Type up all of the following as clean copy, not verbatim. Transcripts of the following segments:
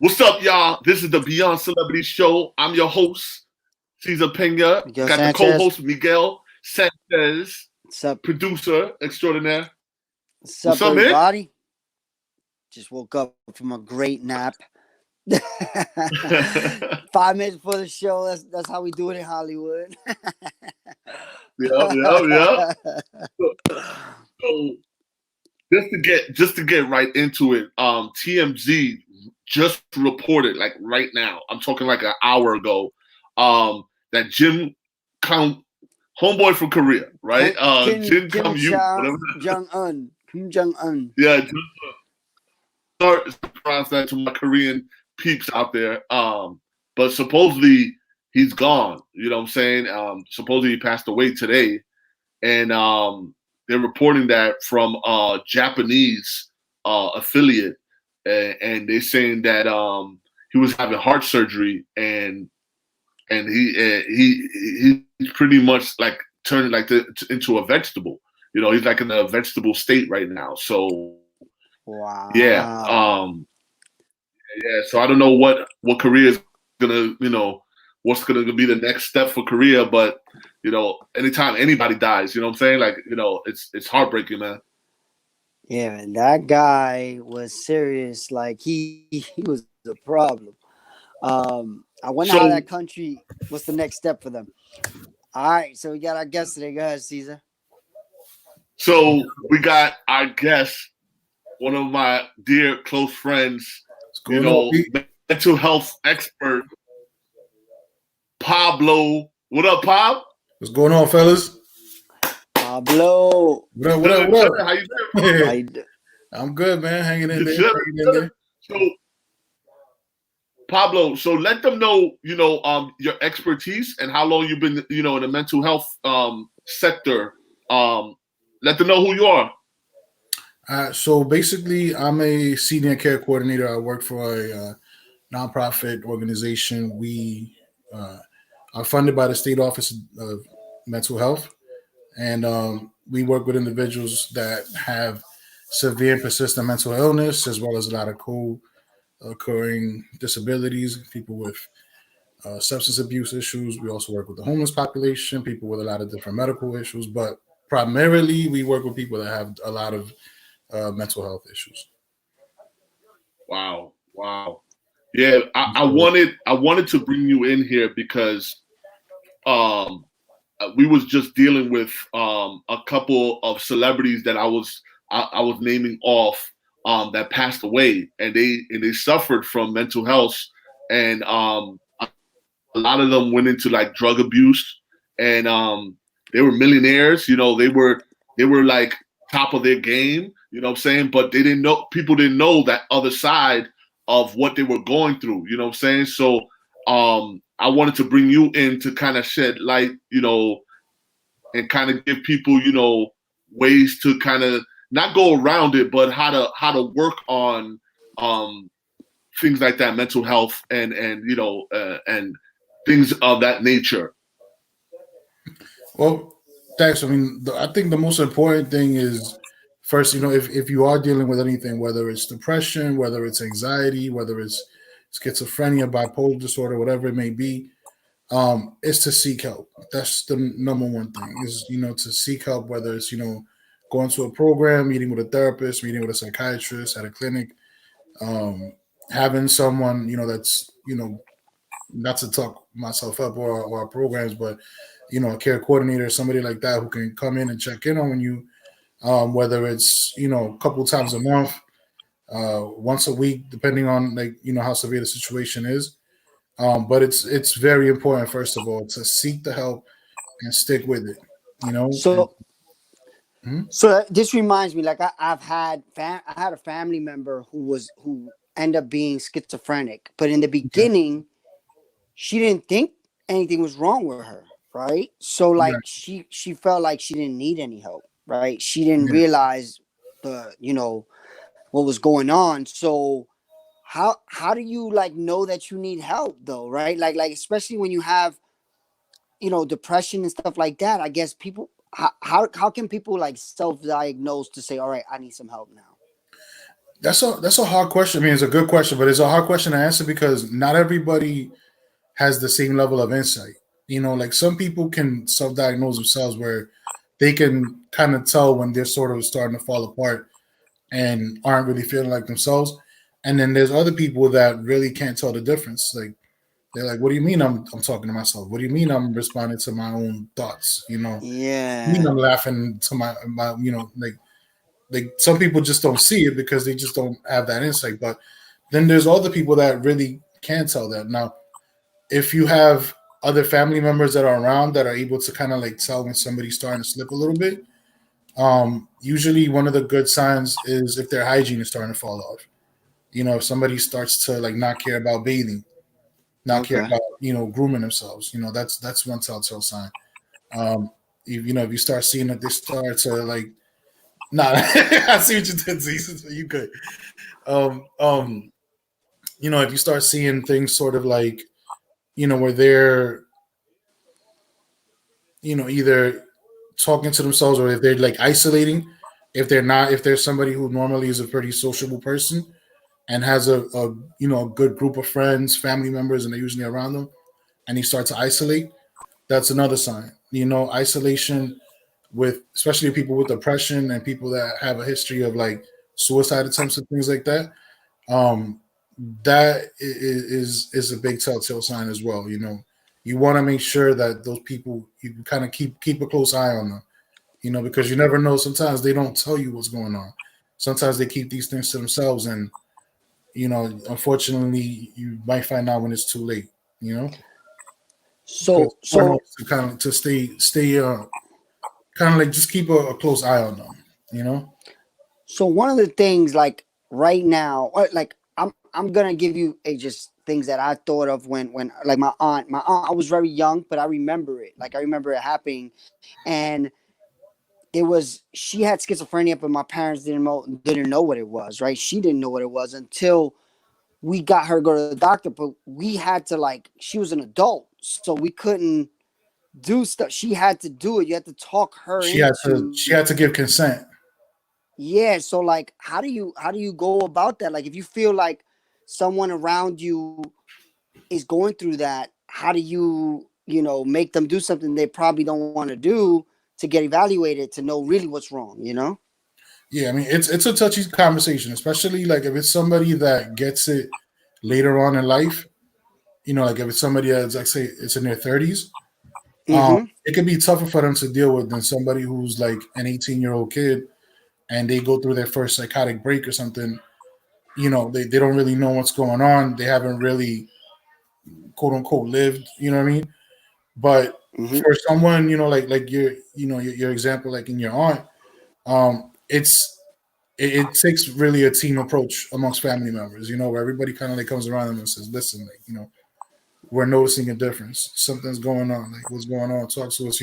What's up, y'all? This is the Beyond Celebrity Show. I'm your host, Cesar Pena. Miguel Got the Sanchez. co-host, Miguel Sanchez, What's up? producer extraordinaire. What's What's up, up, man? everybody? Just woke up from a great nap. 5 minutes before the show. That's how we do it in Hollywood. Yeah. So just to get right into it, TMZ just reported, like right now, I'm talking like an hour ago, that Jim homeboy from Korea, right? Jin Kim Yu, whatever. Kim Jong-un. Yeah, sorry to pronounce that to my Korean peeps out there. But supposedly he's gone. You know what I'm saying? Supposedly he passed away today. And they're reporting that from a Japanese affiliate. And they're saying that he was having heart surgery and he's pretty much like turning like into a vegetable. You know, he's like in a vegetable state right now. So Wow. yeah. So I don't know what Korea is gonna, what's gonna be the next step for Korea, but anytime anybody dies, you know what I'm saying? Like, it's heartbreaking, man. Yeah, man, that guy was serious. Like he was a problem. I wonder how that country. What's the next step for them? All right, so we got our guest today. Go ahead, Cesar. So we got our guest, one of my dear close friends, mental health expert, Pablo. What up, Pab? What's going on, fellas? Pablo. What up? How you doing? I'm good, man. Hanging in there. So, Pablo, so let them know, your expertise and how long you've been, in the mental health sector. Let them know who you are. So basically, I'm a senior care coordinator. I work for a nonprofit organization. We are funded by the State Office of Mental Health, and we work with individuals that have severe and persistent mental illness, as well as a lot of co-occurring disabilities, people with substance abuse issues. We also work with the homeless population, people with a lot of different medical issues, but primarily we work with people that have a lot of mental health issues. Wow. Yeah, I wanted to bring you in here because we was just dealing with a couple of celebrities that I was naming off that passed away, and they suffered from mental health, and a lot of them went into like drug abuse, and they were millionaires. They were like top of their game. You know what I'm saying? But people didn't know that other side of what they were going through. You know what I'm saying? So I wanted to bring you in to kind of shed light, and kind of give people, ways to kind of not go around it, but how to work on things like that, mental health and things of that nature. Well, thanks. I mean, I think the most important thing is first, if you are dealing with anything, whether it's depression, whether it's anxiety, whether it's schizophrenia, bipolar disorder, whatever it may be, is to seek help. That's the number one thing is, to seek help, whether it's, going to a program, meeting with a therapist, meeting with a psychiatrist at a clinic, having someone, that's, not to talk myself up or our programs, but, a care coordinator, somebody like that who can come in and check in on you, whether it's, a couple times a month, once a week, depending on how severe the situation is. But it's very important, first of all, to seek the help and stick with it. So this reminds me, like I had a family member who ended up being schizophrenic, but in the beginning, she didn't think anything was wrong with her, right? So like she felt like she didn't need any help, right? She didn't realize what was going on. So how do you know that you need help though, right? Like especially when you have depression and stuff like that. I guess people how can people self-diagnose to say, all right, I need some help now? That's a hard question. I mean, it's a good question, but it's a hard question to answer because not everybody has the same level of insight. Like some people can self-diagnose themselves where they can kind of tell when they're sort of starting to fall apart and aren't really feeling like themselves. And then there's other people that really can't tell the difference. Like they're like, "What do you mean I'm talking to myself? What do you mean I'm responding to my own thoughts? What do you mean Yeah. I'm laughing to my like some people just don't see it because they just don't have that insight. But then there's other people that really can tell that. Now, if you have other family members that are around that are able to kind of like tell when somebody's starting to slip a little bit, usually one of the good signs is if their hygiene is starting to fall off. If somebody starts to like not care about bathing, not care Okay. about grooming themselves, that's one telltale sign. If you start seeing that they start to like, nah, I see what you did, Cesar. You good? Um, um, if you start seeing things sort of like, where they're, either talking to themselves or if they're like isolating, if they're not, if there's somebody who normally is a pretty sociable person and has a good group of friends, family members, and they're usually around them, and he starts to isolate, that's another sign. Isolation with especially people with depression and people that have a history of like suicide attempts and things like that. Um, that is a big telltale sign as well. You want to make sure that those people you can kind of keep a close eye on them. Because you never know. Sometimes they don't tell you what's going on. Sometimes they keep these things to themselves, and unfortunately, you might find out when it's too late. So it's So important so to kind of to stay kind of like just keep a close eye on them. so one of the things like right now, like I'm gonna give you a just things that I thought of when like my aunt, I was very young, but I remember it. Like I remember it happening, and it was she had schizophrenia, but my parents didn't know what it was. Right? She didn't know what it was until we got her to go to the doctor. But we had to like she was an adult, so we couldn't do stuff. She had to do it. You had to talk her She into. had to give consent. Yeah, so like how do you go about that? Like if you feel like someone around you is going through that, how do you make them do something they probably don't want to do to get evaluated to know really what's wrong? Yeah, I mean it's a touchy conversation, especially like if it's somebody that gets it later on in life. Like if it's somebody that's like say it's in their 30s, Mhm. it could be tougher for them to deal with than somebody who's like an 18-year-old kid and they go through their first psychotic break or something. They don't really know what's going on. They haven't really quote unquote lived. You know what I mean? But Mhm. for someone, like your example, like in your aunt, it takes really a team approach amongst family members. Where everybody kind of like comes around them and says, "Listen, like we're noticing a difference. Something's going on. Like what's going on? Talk to us,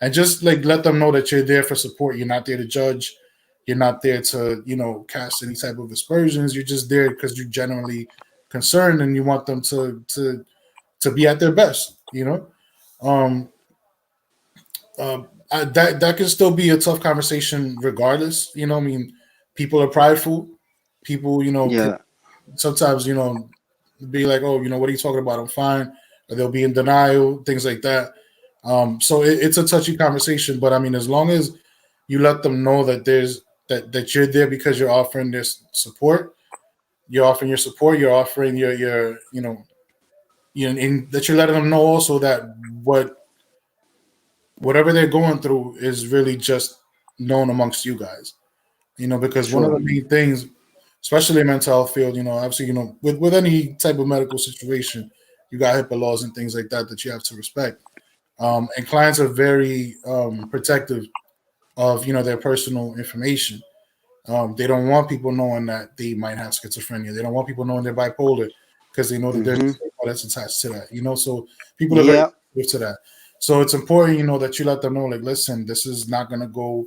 and just like let them know that you're there for support. You're not there to judge. You're not there to cast any type of aspersions. You're just there because you're genuinely concerned and you want them to be at their best. Um, that can still be a tough conversation regardless. I mean, people are prideful. People, could Yeah. sometimes, be like, oh, what are you talking about? I'm fine. Or they'll be in denial, things like that. So it's a touchy conversation, but I mean, as long as you let them know that that you're there because you're offering this support, you're offering your support, you're offering your and that you're letting them know also that whatever they're going through is really just known amongst you guys. Because one of the Sure. main things, especially in mental health field, obviously, with any type of medical situation, you got HIPAA laws and things like that that you have to respect. And clients are very protective of their personal information. They don't want people knowing that they might have schizophrenia. They don't want people knowing they're bipolar because they know that there's a Mhm. stigma that's attached to that. So people are very Yep. sensitive to that. So it's important, that you let them know, like, listen, this is not going to go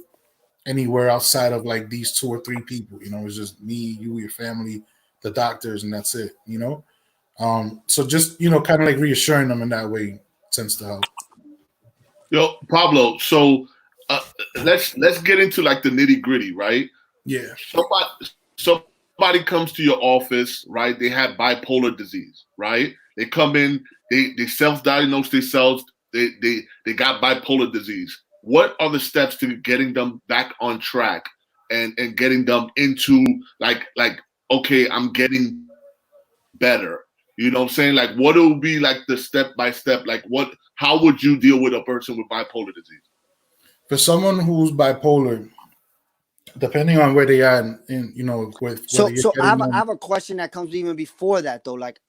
anywhere outside of like these two or three people. It's just me, you, your family, the doctors, and that's it. So just kind of like reassuring them in that way tends to help. Yo, Pablo. So uh, let's get into like the nitty gritty, right? Yeah. Somebody somebody comes to your office, right? They have bipolar disease, right? They come in, they self-diagnose themselves, they got bipolar disease. What are the steps to getting them back on track and getting them into like okay, I'm getting better. You know what I'm saying? Like what will be like the step by step, like what how would you deal with a person with bipolar disease? For someone who's bipolar, depending on where they are with whether So you're so getting I them. have a question that comes even before that though. Like,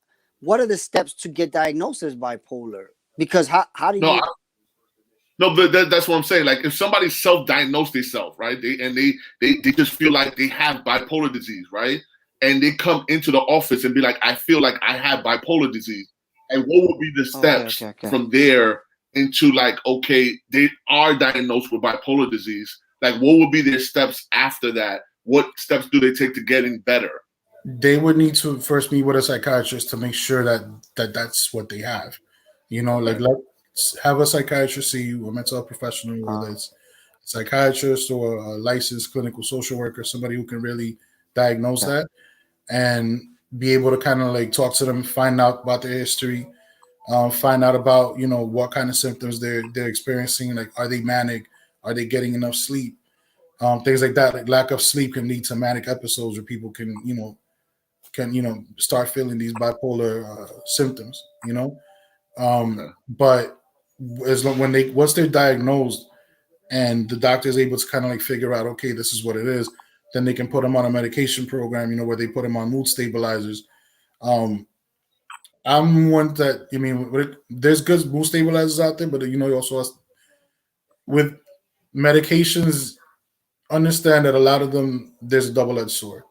what are the steps to get diagnosed as bipolar? Because how do No, you? no, but that's what I'm saying. Like, if somebody self-diagnosed themselves, right? They just feel like they have bipolar disease, right? And they come into the office and be like, I feel like I have bipolar disease. And what would be the Okay, steps okay, okay. from there into like, okay, they are diagnosed with bipolar disease. Like, what would be their steps after that? What steps do they take to getting better? They would need to first meet with a psychiatrist to make sure that's what they have. Like Okay. let's have a psychiatrist see you, a mental health professional, whether Uh, it's a psychiatrist or a licensed clinical social worker, somebody who can really diagnose okay. that and be able to kind of like talk to them, find out about their history, find out about what kind of symptoms they're experiencing. Like, are they manic? Are they getting enough sleep? Things like that. Like lack of sleep can lead to manic episodes where people can start feeling these bipolar symptoms. Okay. But as long when they once they're diagnosed and the doctor is able to kind of like figure out, okay, this is what it is, then they can put them on a medication program. Where they put them on mood stabilizers. Um, I'm one that there's good mood stabilizers out there, but you also with medications, understand that a lot of them there's a double-edged sword.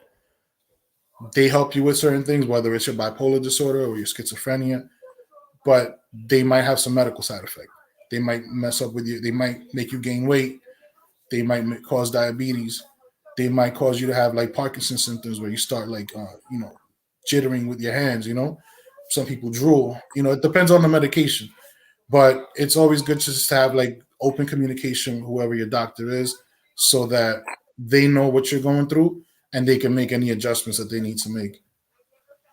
They help you with certain things, whether it's your bipolar disorder or your schizophrenia, but they might have some medical side effect. They might mess up with you. They might make you gain weight. They might cause diabetes. They might cause you to have like Parkinson's symptoms where you start like jittering with your hands. Some people drool. It depends on the medication, but it's always good to just have like open communication with whoever your doctor is, so that they know what you're going through and they can make any adjustments that they need to make.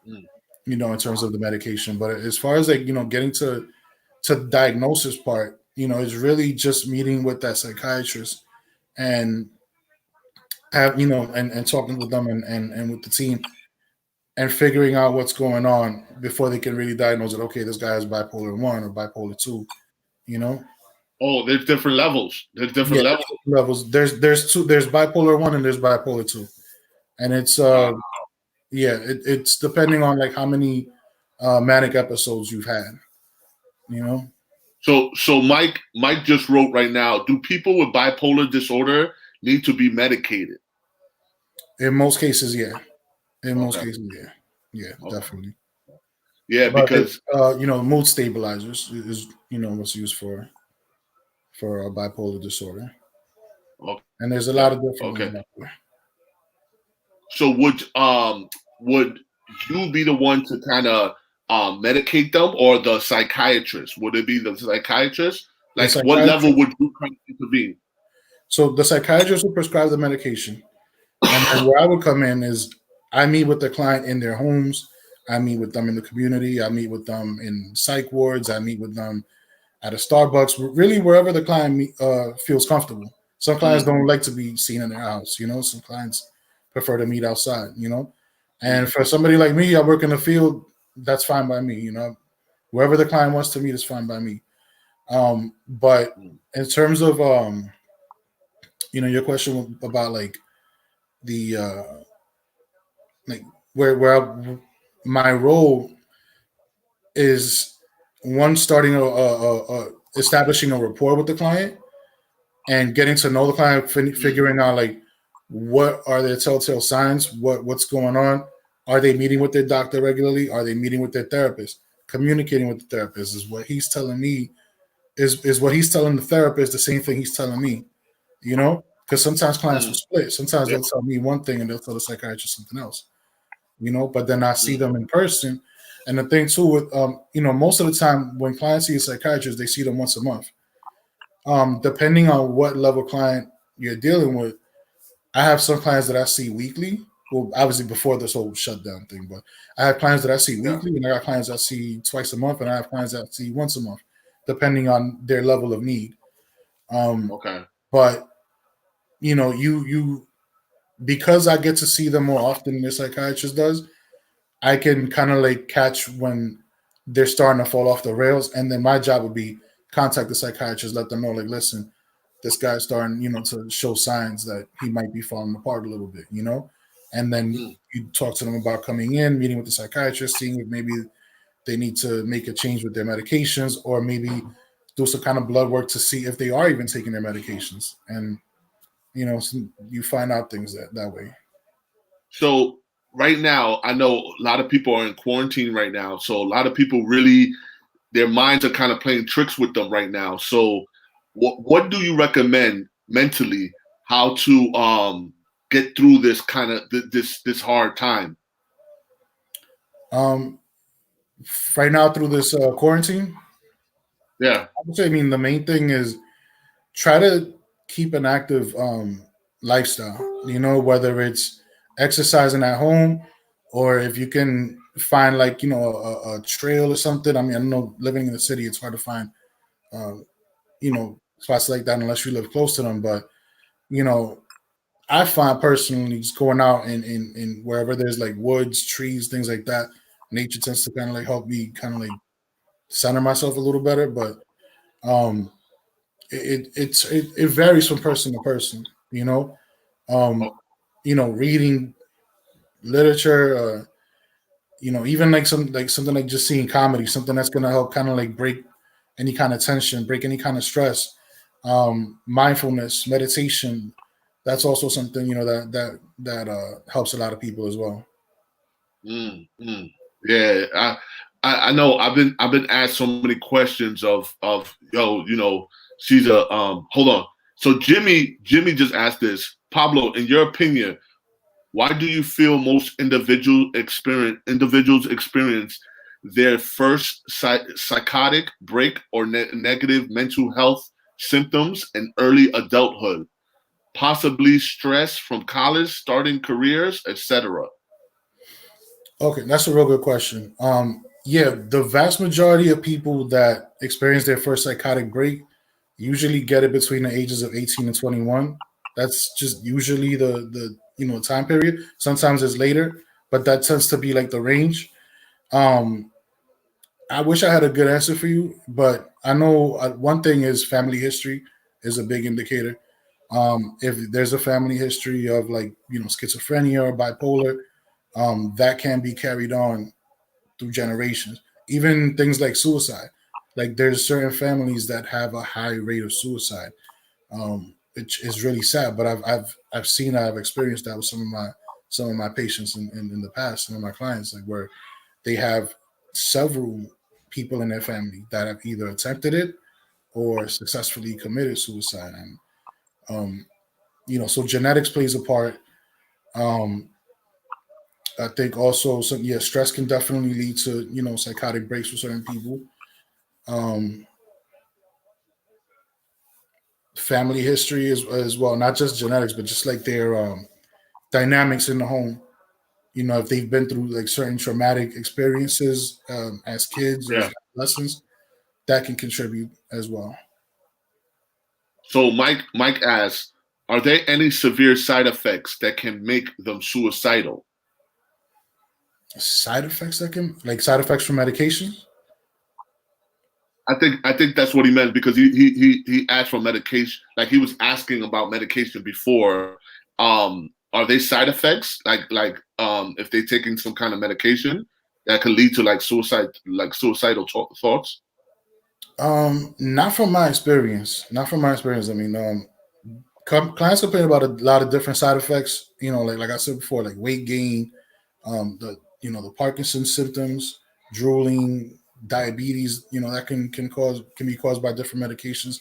Mm. In terms of the medication. But as far as like getting to the diagnosis part, it's really just meeting with that psychiatrist and have and talking with them and with the team and figuring out what's going on before they can really diagnose it. Okay, this guy has bipolar 1 or bipolar 2. You know, Oh, there's different levels. There's yeah, different levels. there's levels. There's two. There's bipolar 1 and there's bipolar 2, and it's Wow. yeah, it's depending on like how many manic episodes you've had. You know, So Mike just wrote right now. Do people with bipolar disorder need to be medicated? in most cases, yeah. In most Okay. cases, yeah, yeah, Okay. definitely. Yeah, But because mood stabilizers is what's used for bipolar disorder, and there's a okay, lot of different okay. ones out there. So would you be the one to kind of medicate them or the psychiatrist? Would it be the psychiatrist? The Like what level psychiatrist, would you come intervene? so the psychiatrist will prescribe the medication, and then where I would come in is I meet with the client in their homes. I meet with them in the community. I meet with them in psych wards. I meet with them at a Starbucks, really wherever the client feels comfortable. Some clients Mm, don't like to be seen in their house. Some clients prefer to meet outside. And mm, for somebody like me, I work in the field. That's fine by me. Wherever the client wants to meet is fine by me. But mm, in terms of your question about like the like my role is one starting establishing a rapport with the client and getting to know the client, mm, figuring out like what are their telltale signs, what's going on, are they meeting with their doctor regularly, are they meeting with their therapist, communicating with the therapist is what he's telling me is what he's telling the therapist the same thing he's telling me, because sometimes clients will mm. split. Sometimes Yeah. they'll tell me one thing and they'll tell the psychiatrist something else, but then I see Mm, them in person. And the thing too with most of the time when clients see a psychiatrist, they see them once a month. Depending on what level client you're dealing with, I have some clients that I see weekly, well, obviously before this whole shutdown thing, but I have clients that I see Yeah. weekly, and I got clients that I see twice a month, and I have clients that I see once a month, depending on their level of need. Um, Okay. but you because I get to see them more often than the psychiatrist does, I can kind of like catch when they're starting to fall off the rails, and then my job would be contact the psychiatrist, let them know, like, listen, this guy's starting, to show signs that he might be falling apart a little bit, and then Mm. you talk to them about coming in, meeting with the psychiatrist, seeing if maybe they need to make a change with their medications, or maybe do some kind of blood work to see if they are even taking their medications, and so you find out things that way. So right now, I know a lot of people are in quarantine right now. So a lot of people really, their minds are kind of playing tricks with them right now. So what do you recommend mentally how to get through this kind of this hard time? Um, right now through this quarantine, Yeah. I would say, I mean, the main thing is try to keep an active lifestyle, whether it's exercising at home, or if you can find, like, a trail or something. I mean, I know living in the city, it's hard to find, uh, spots like that unless you live close to them. But, you know, I find personally just going out in wherever there's like woods, trees, things like that, nature tends to kind of like help me kind of like center myself a little better. But um, it varies from person to person. Um, Oh, reading literature, even like something like just seeing comedy, something that's gonna help kind of like break any kind of tension, break any kind of stress. Mindfulness, meditation, that's also something that helps a lot of people as well. mm. Yeah. I know I've been asked so many questions of she's a hold on. So Jimmy just asked this. Pablo, in your opinion, why do you feel most individuals experience their first psychotic break or negative mental health symptoms in early adulthood, possibly stress from college, starting careers, etc.? Okay, that's a real good question. Yeah, the vast majority of people that experience their first psychotic break usually get it between the ages of 18 and 21. That's just usually the time period. Sometimes it's later, but that tends to be like the range. Um, I wish I had a good answer for you, but I know one thing is family history is a big indicator. If there's a family history of, like, schizophrenia or bipolar, that can be carried on through generations. Even things like suicide, like there's certain families that have a high rate of suicide. Which is really sad, but I've seen that, I've experienced that with some of my patients in the past, some of my clients, like where they have several people in their family that have either attempted it or successfully committed suicide. And so genetics plays a part. um I think also, stress can definitely lead to psychotic breaks for certain people. um Family history as well, not just genetics, but just like their dynamics in the home. If they've been through like certain traumatic experiences as kids or as Yeah. adolescents, that can contribute as well. So Mike asks, are there any severe side effects that can make them suicidal? Side effects that can, like, side effects from medication. I think that's what he meant, because he asked for medication. Like, he was asking about medication before. Are they side effects, if they're taking some kind of medication that could lead to like suicidal thoughts? Not from my experience. Not from my experience. I mean, clients complain about a lot of different side effects. Like I said before, like weight gain, the Parkinson's symptoms, drooling, diabetes. That can be caused by different medications.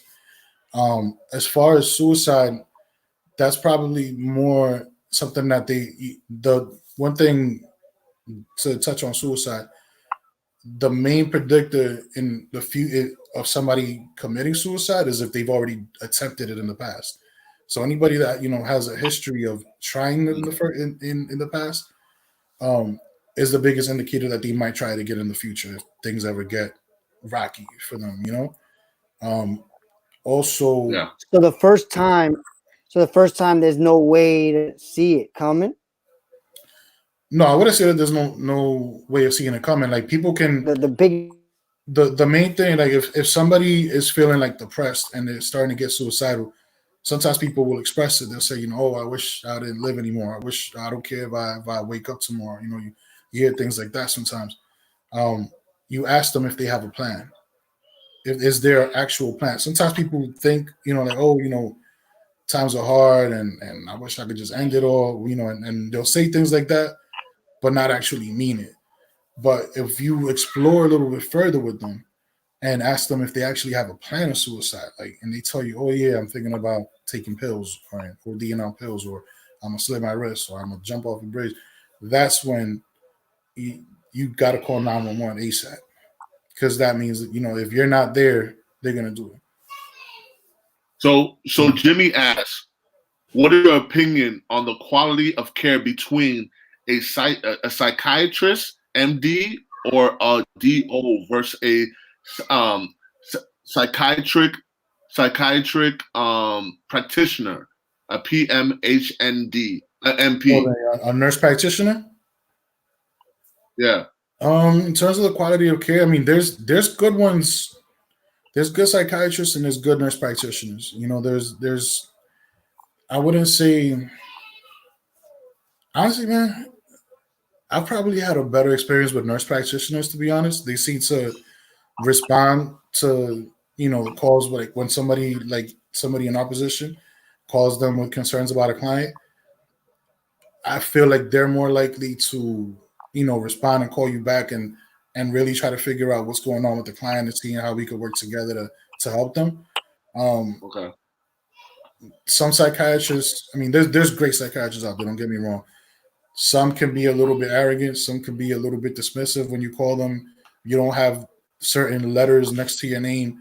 As far as suicide, that's probably more something that the one thing to touch on suicide. The main predictor in the few of somebody committing suicide is if they've already attempted it in the past. So anybody that has a history of trying in the past, um, is the biggest indicator that they might try to get in the future if things ever get rocky for them. Um, also, Yeah. So the first time, there's no way to see it coming. no, I wouldn't say that there's no way of seeing it coming. Like people can The biggest the main thing, like if somebody is feeling like depressed and they're starting to get suicidal, sometimes people will express it. They'll say, oh, I wish I didn't live anymore. I wish I don't care if I wake up tomorrow. You hear things like that sometimes. Um, you ask them if they have a plan. If is there actual plan? Sometimes people think, like, oh, times are hard and I wish I could just end it all, and they'll say things like that, but not actually mean it. But if you explore a little bit further with them and ask them if they actually have a plan of suicide, like, and they tell you, oh yeah, I'm thinking about taking pills or ODing on pills, or I'm gonna slit my wrist, or I'm gonna jump off a bridge, that's when you got to call 911 ASAP, because that means that if you're not there, they're gonna do it. So Jimmy asks, what is your opinion on the quality of care between a psychiatrist, MD, or a DO versus a um, psychiatric practitioner, a PMHND, a Or MP? a nurse practitioner. Yeah. In terms of the quality of care, I mean, there's good ones. There's good psychiatrists and there's good nurse practitioners. There's I wouldn't say, honestly, man. I've probably had a better experience with nurse practitioners, to be honest. They seem to respond to calls, like when somebody in opposition calls them with concerns about a client. I feel like they're more likely to respond and call you back and really try to figure out what's going on with the client and seeing how we could work together to help them. Um, Okay. some psychiatrists, I mean, there's great psychiatrists out there. Don't get me wrong. Some can be a little bit arrogant. Some can be a little bit dismissive when you call them. You don't have certain letters next to your name.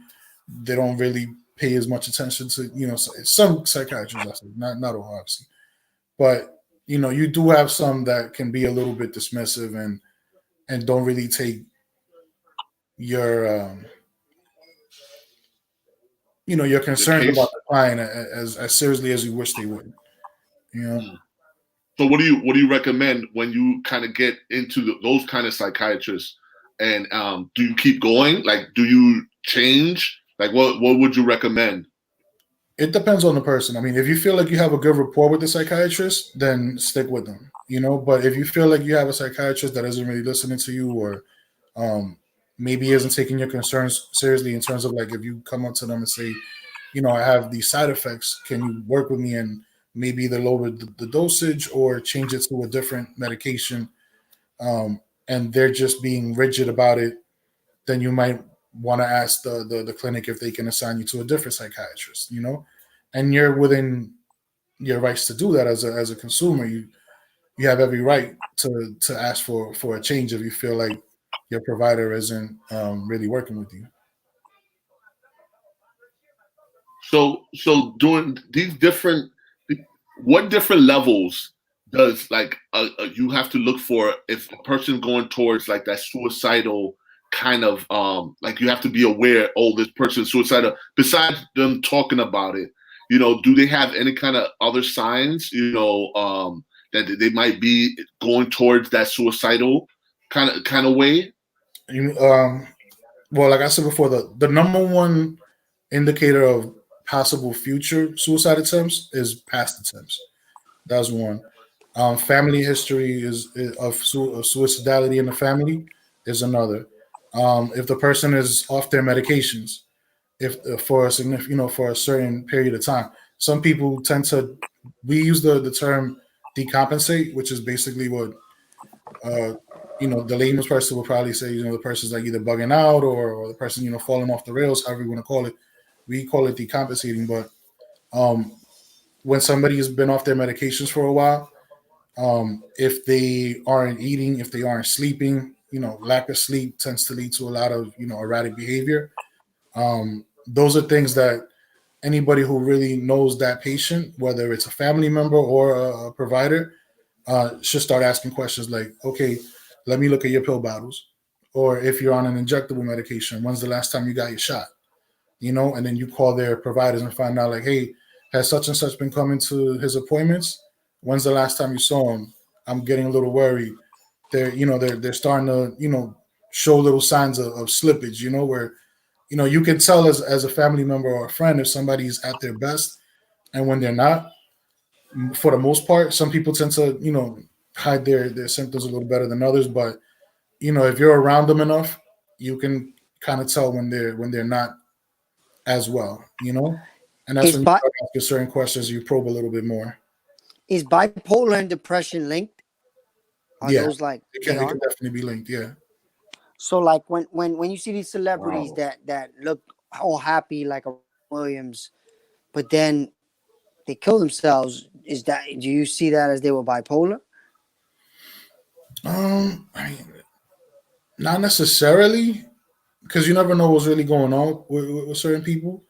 They don't really pay as much attention to some psychiatrists. I say not all, obviously, but you do have some that can be a little bit dismissive and don't really take your your Your concerns about case. the client as seriously as you wish they would. You know. Mm. So what do you recommend when you kind of get into those kind of psychiatrists? And do you keep going? Like, do you change? Like, what would you recommend? It depends on the person. I mean, if you feel like you have a good rapport with the psychiatrist, then stick with them. But if you feel like you have a psychiatrist that isn't really listening to you, or um, maybe isn't taking your concerns seriously, in terms of, like, if you come up to them and say, I have these side effects, can you work with me and maybe either lower the dosage or change it to a different medication? And they're just being rigid about it, then you might want to ask the clinic if they can assign you to a different psychiatrist, and you're within your rights to do that as a consumer. You have every right to ask for a change if you feel like your provider isn't really working with you. So during these different, what different levels does like you have to look for if a person going towards like that suicidal kind of like you have to be aware, oh, this person's suicidal. Besides them talking about it, do they have any kind of other signs, that they might be going towards that suicidal kind of way? You, well, like I said before, the number one indicator of possible future suicide attempts is past attempts. That's one. Family history of suicidality in the family is another. If the person is off their medications, if for a significant, for a certain period of time, some people tend to. We use the term decompensate, which is basically what uh, the layman's person will probably say. The person's like either bugging out or the person falling off the rails, however you want to call it. We call it decompensating, but um, when somebody has been off their medications for a while, if they aren't eating, if they aren't sleeping, lack of sleep tends to lead to a lot of erratic behavior. Those are things that anybody who really knows that patient, whether it's a family member or a provider, should start asking questions like, okay, let me look at your pill bottles. Or if you're on an injectable medication, when's the last time you got your shot? And then you call their providers and find out like, hey, has such and such been coming to his appointments? When's the last time you saw him? I'm getting a little worried. They're starting to, show little signs of slippage, where, you can tell as a family member or a friend if somebody's at their best and when they're not. For the most part, some people tend to, hide their symptoms a little better than others. But, if you're around them enough, you can kind of tell when they're not as well, and that's Is when you bi- start asking certain questions. You probe a little bit more. is bipolar and depression linked? Are Yeah, those like it they can are? definitely be linked. Yeah. So like when you see these celebrities Wow. that look all happy like a Williams, but then they kill themselves, is that, do you see that as they were bipolar? I mean, not necessarily, because you never know what's really going on with certain people.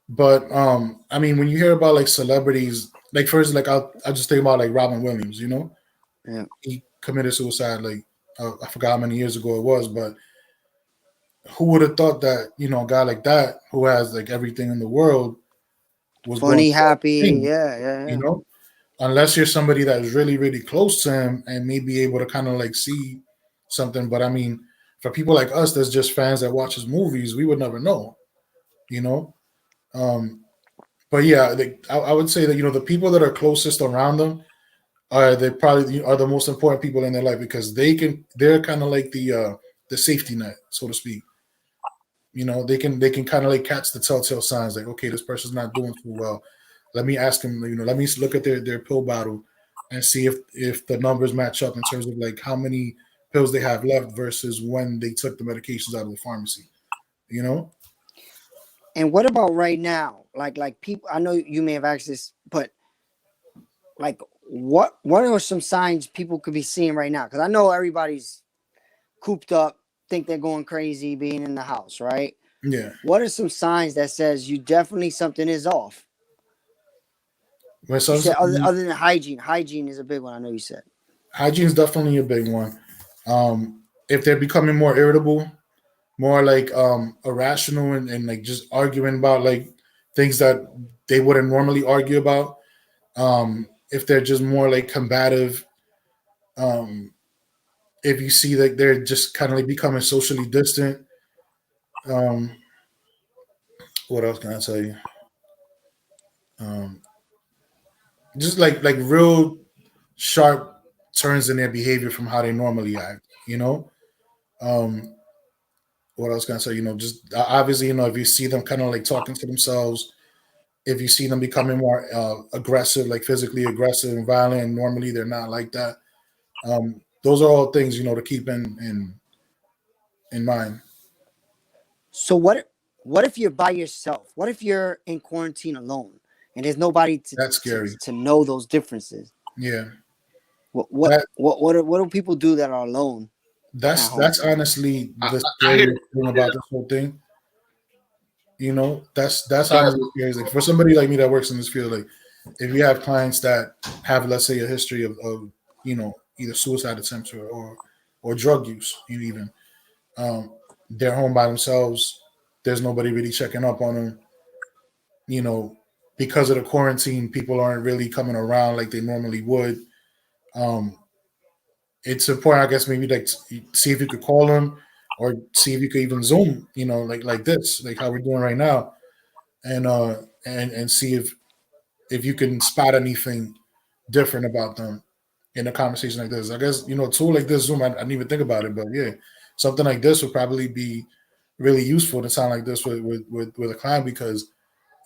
But I mean, when you hear about like celebrities, like first, like I'll just think about like Robin Williams. Yeah. He committed suicide like I forgot how many years ago it was, but who would have thought that a guy like that who has like everything in the world was going Funny, through all these happy, things, yeah, yeah, you yeah. know? Unless you're somebody that's really, really close to him and may be able to kind of like see something. But I mean, for people like us that's just fans that watch his movies, we would never know, you know? Um, but yeah, I would say that, the people that are closest around them they probably are the most important people in their life because they're kind of like the safety net, so to speak. They can kind of like catch the telltale signs like, okay, this person's not doing too well. Let me ask them, let me look at their pill bottle and see if the numbers match up in terms of like how many pills they have left versus when they took the medications out of the pharmacy. You know? And what about right now? Like people, I know you may have asked this, but like what are some signs people could be seeing right now? Because I know everybody's cooped up, think they're going crazy being in the house, right? Yeah. What are some signs that says you definitely something is off? When You some, said other than hygiene. Hygiene is a big one. I know you said. hygiene is definitely a big one. If they're becoming more irritable, more like irrational and like just arguing about like things that they wouldn't normally argue about. If they're just more like combative, um, if you see that they're just kind of like becoming socially distant. Um, what else can I tell you? Um, just like real sharp turns in their behavior from how they normally act. Um, what else can I say? Just obviously, if you see them kind of like talking to themselves, if you see them becoming more aggressive, like physically aggressive and violent, and normally they're not like that. Those are all things to keep in mind. So what if you're by yourself? What if you're in quarantine alone and there's nobody That's scary. to know those differences? Yeah, What what that what do people do that are alone at home? that's honestly I, the I hear. scariest thing Yeah. about this whole thing. That's Go ahead. honestly scary. Like for somebody like me that works in this field, like if you have clients that have, let's say, a history of either suicide attempts or drug use, even they're home by themselves. There's nobody really checking up on them. You know, because of the quarantine, people aren't really coming around like they normally would. Um, it's important, I guess, maybe like see if you could call them or see if you could even Zoom. Like this, like how we're doing right now, and and see if you can spot anything different about them in a conversation like this. I guess a tool like this Zoom, I didn't even think about it, but yeah, something like this would probably be really useful to sound like this with a client because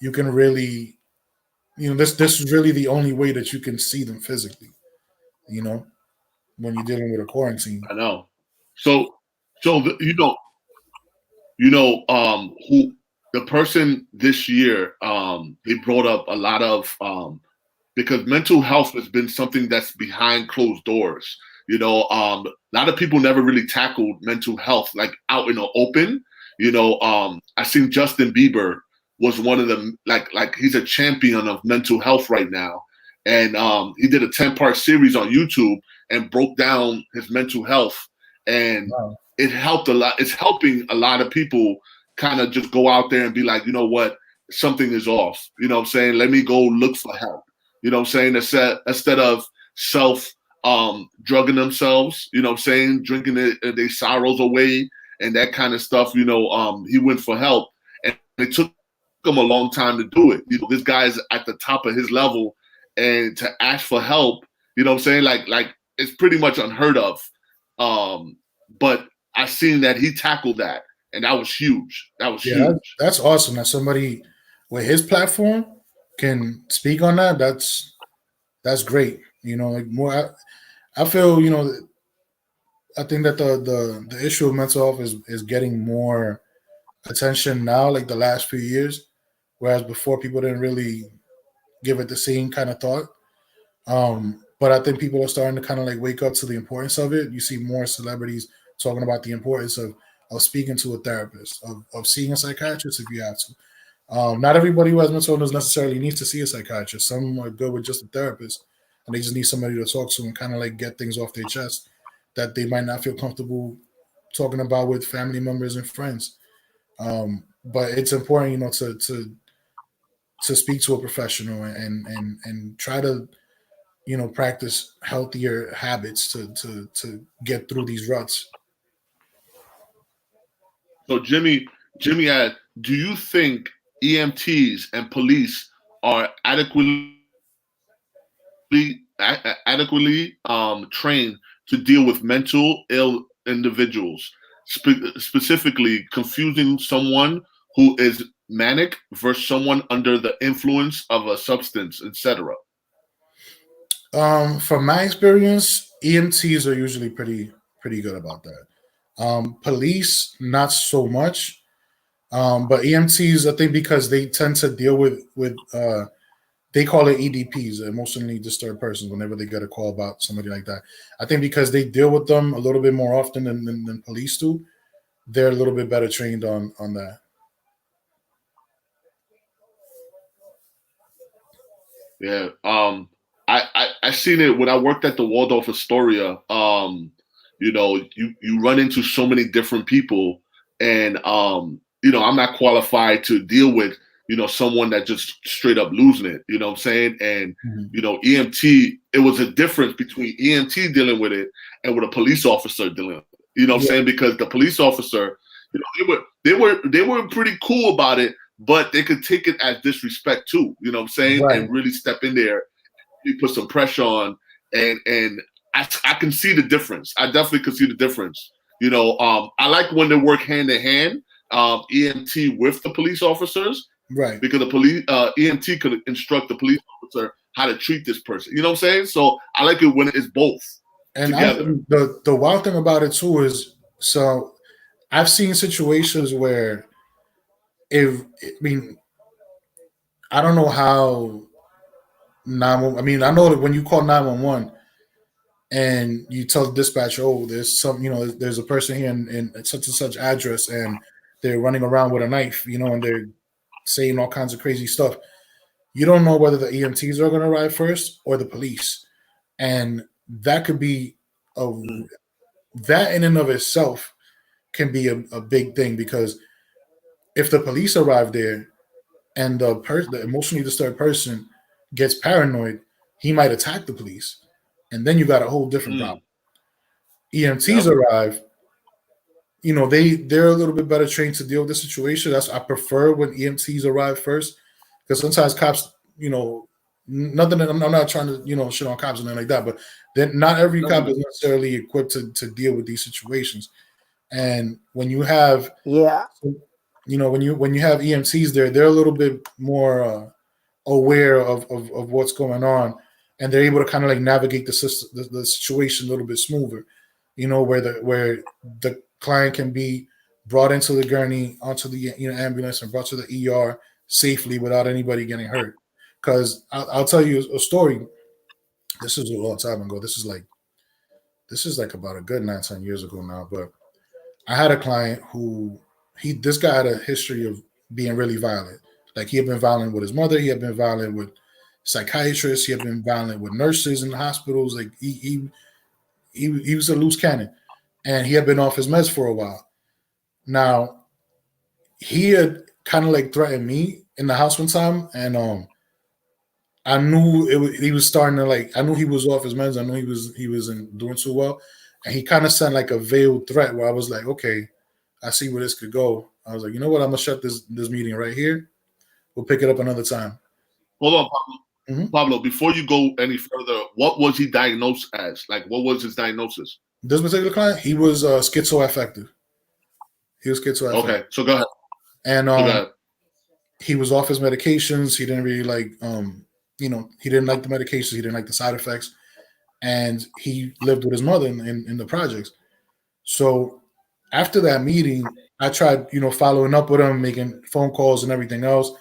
you can really this is really the only way that you can see them physically. You know, when you're dealing with a quarantine. I know. So, who the person this year, they brought up a lot of because mental health has been something that's behind closed doors. A lot of people never really tackled mental health like out in the open. I seen Justin Bieber was one of the like he's a champion of mental health right now, and he did a 10-part series on YouTube and broke down his mental health, and Wow. it helped a lot. It's helping a lot of people kind of just go out there and be like, you know what, something is off. You know what I'm saying? Let me go look for help. You know what I'm saying? Instead of self drugging themselves, you know what I'm saying, drinking their sorrows away and that kind of stuff, he went for help. And it took him a long time to do it. This guy's at the top of his level, and to ask for help, you know what I'm saying? Like it's pretty much unheard of. But I seen that he tackled that, and that was huge. That was Yeah, huge. that's awesome that somebody with his platform can speak on that. That's great. Like more. I feel I think that the issue of mental health is getting more attention now, like the last few years, whereas before people didn't really give it the same kind of thought. But I think people are starting to kind of like wake up to the importance of it. You see more celebrities talking about the importance of speaking to a therapist, of seeing a psychiatrist if you have to. Not everybody who has mental illness necessarily needs to see a psychiatrist. Some are good with just a therapist, and they just need somebody to talk to and kind of like get things off their chest that they might not feel comfortable talking about with family members and friends. But it's important, to speak to a professional and try to practice healthier habits to get through these ruts. So Jimmy, do you think EMTs and police are adequately trained to deal with mental ill individuals, specifically confusing someone who is manic versus someone under the influence of a substance, etc.? From my experience, EMTs are usually pretty good about that. Police, not so much. But EMTs, I think, because they tend to deal with they call it EDPs, emotionally disturbed persons, whenever they get a call about somebody like that. I think because they deal with them a little bit more often than police do, they're a little bit better trained on that. Yeah. I seen it when I worked at the Waldorf Astoria. You run into so many different people, and I'm not qualified to deal with someone that just straight up losing it. You know what I'm saying? And Mhm. EMT, it was a difference between EMT dealing with it and with a police officer dealing with it. You know what I'm Yeah, saying? Because the police officer, they were pretty cool about it, but they could take it as disrespect too. You know what I'm saying? right. And really step in there, you put some pressure on, and I can see the difference. I definitely can see the difference. I like when they work hand in hand, EMT with the police officers, Right. because the police EMT could instruct the police officer how to treat this person. You know what I'm saying? So I like it when it's both And together. the wild thing about it too is, so I've seen situations where, if I mean, I don't know how 911. I mean, I know that when you call 911 and you tell the dispatcher, oh, there's some, there's a person here in such and such address, and they're running around with a knife, and they're saying all kinds of crazy stuff. You don't know whether the EMTs are going to arrive first or the police, and that could be a Mm, that in and of itself can be a big thing, because if the police arrive there and the emotionally disturbed person gets paranoid, he might attack the police, and then you got a whole different problem. mm, EMTs yep. arrive, they're a little bit better trained to deal with the situation. That's I prefer when EMTs arrive first, because sometimes cops, nothing. I'm not trying to shit on cops and anything like that, but then not every No, cop is no. necessarily equipped to deal with these situations. And when you have Yeah. when you have EMTs there, they're a little bit more aware of what's going on, and they're able to kind of like navigate the system, the situation a little bit smoother. Where the client can be brought into the gurney, onto the ambulance, and brought to the ER safely without anybody getting hurt. Because I'll tell you a story. This is a long time ago. This is like about a good 9-10 years ago now. But I had a client who this guy had a history of being really violent. Like he had been violent with his mother. He had been violent with psychiatrists. He had been violent with nurses in the hospitals. Like he was a loose cannon, and he had been off his meds for a while. Now he had kind of like threatened me in the house one time, and I knew he was starting to like. I knew he was off his meds. I knew he wasn't doing too well, and he kind of sent like a veiled threat where I was like, okay, I see where this could go. I was like, you know what? I'm gonna shut this meeting right here. We'll pick it up another time. Hold on, Pablo. Mm-hmm. Pablo, before you go any further, what was he diagnosed as? Like, what was his diagnosis? This particular client, he was schizoaffective. He was schizoaffective. Okay, so go ahead. And So go ahead. he was off his medications. He didn't really like, he didn't like the medications. He didn't like the side effects. And he lived with his mother in the projects. So after that meeting, I tried, following up with him, making phone calls and everything else.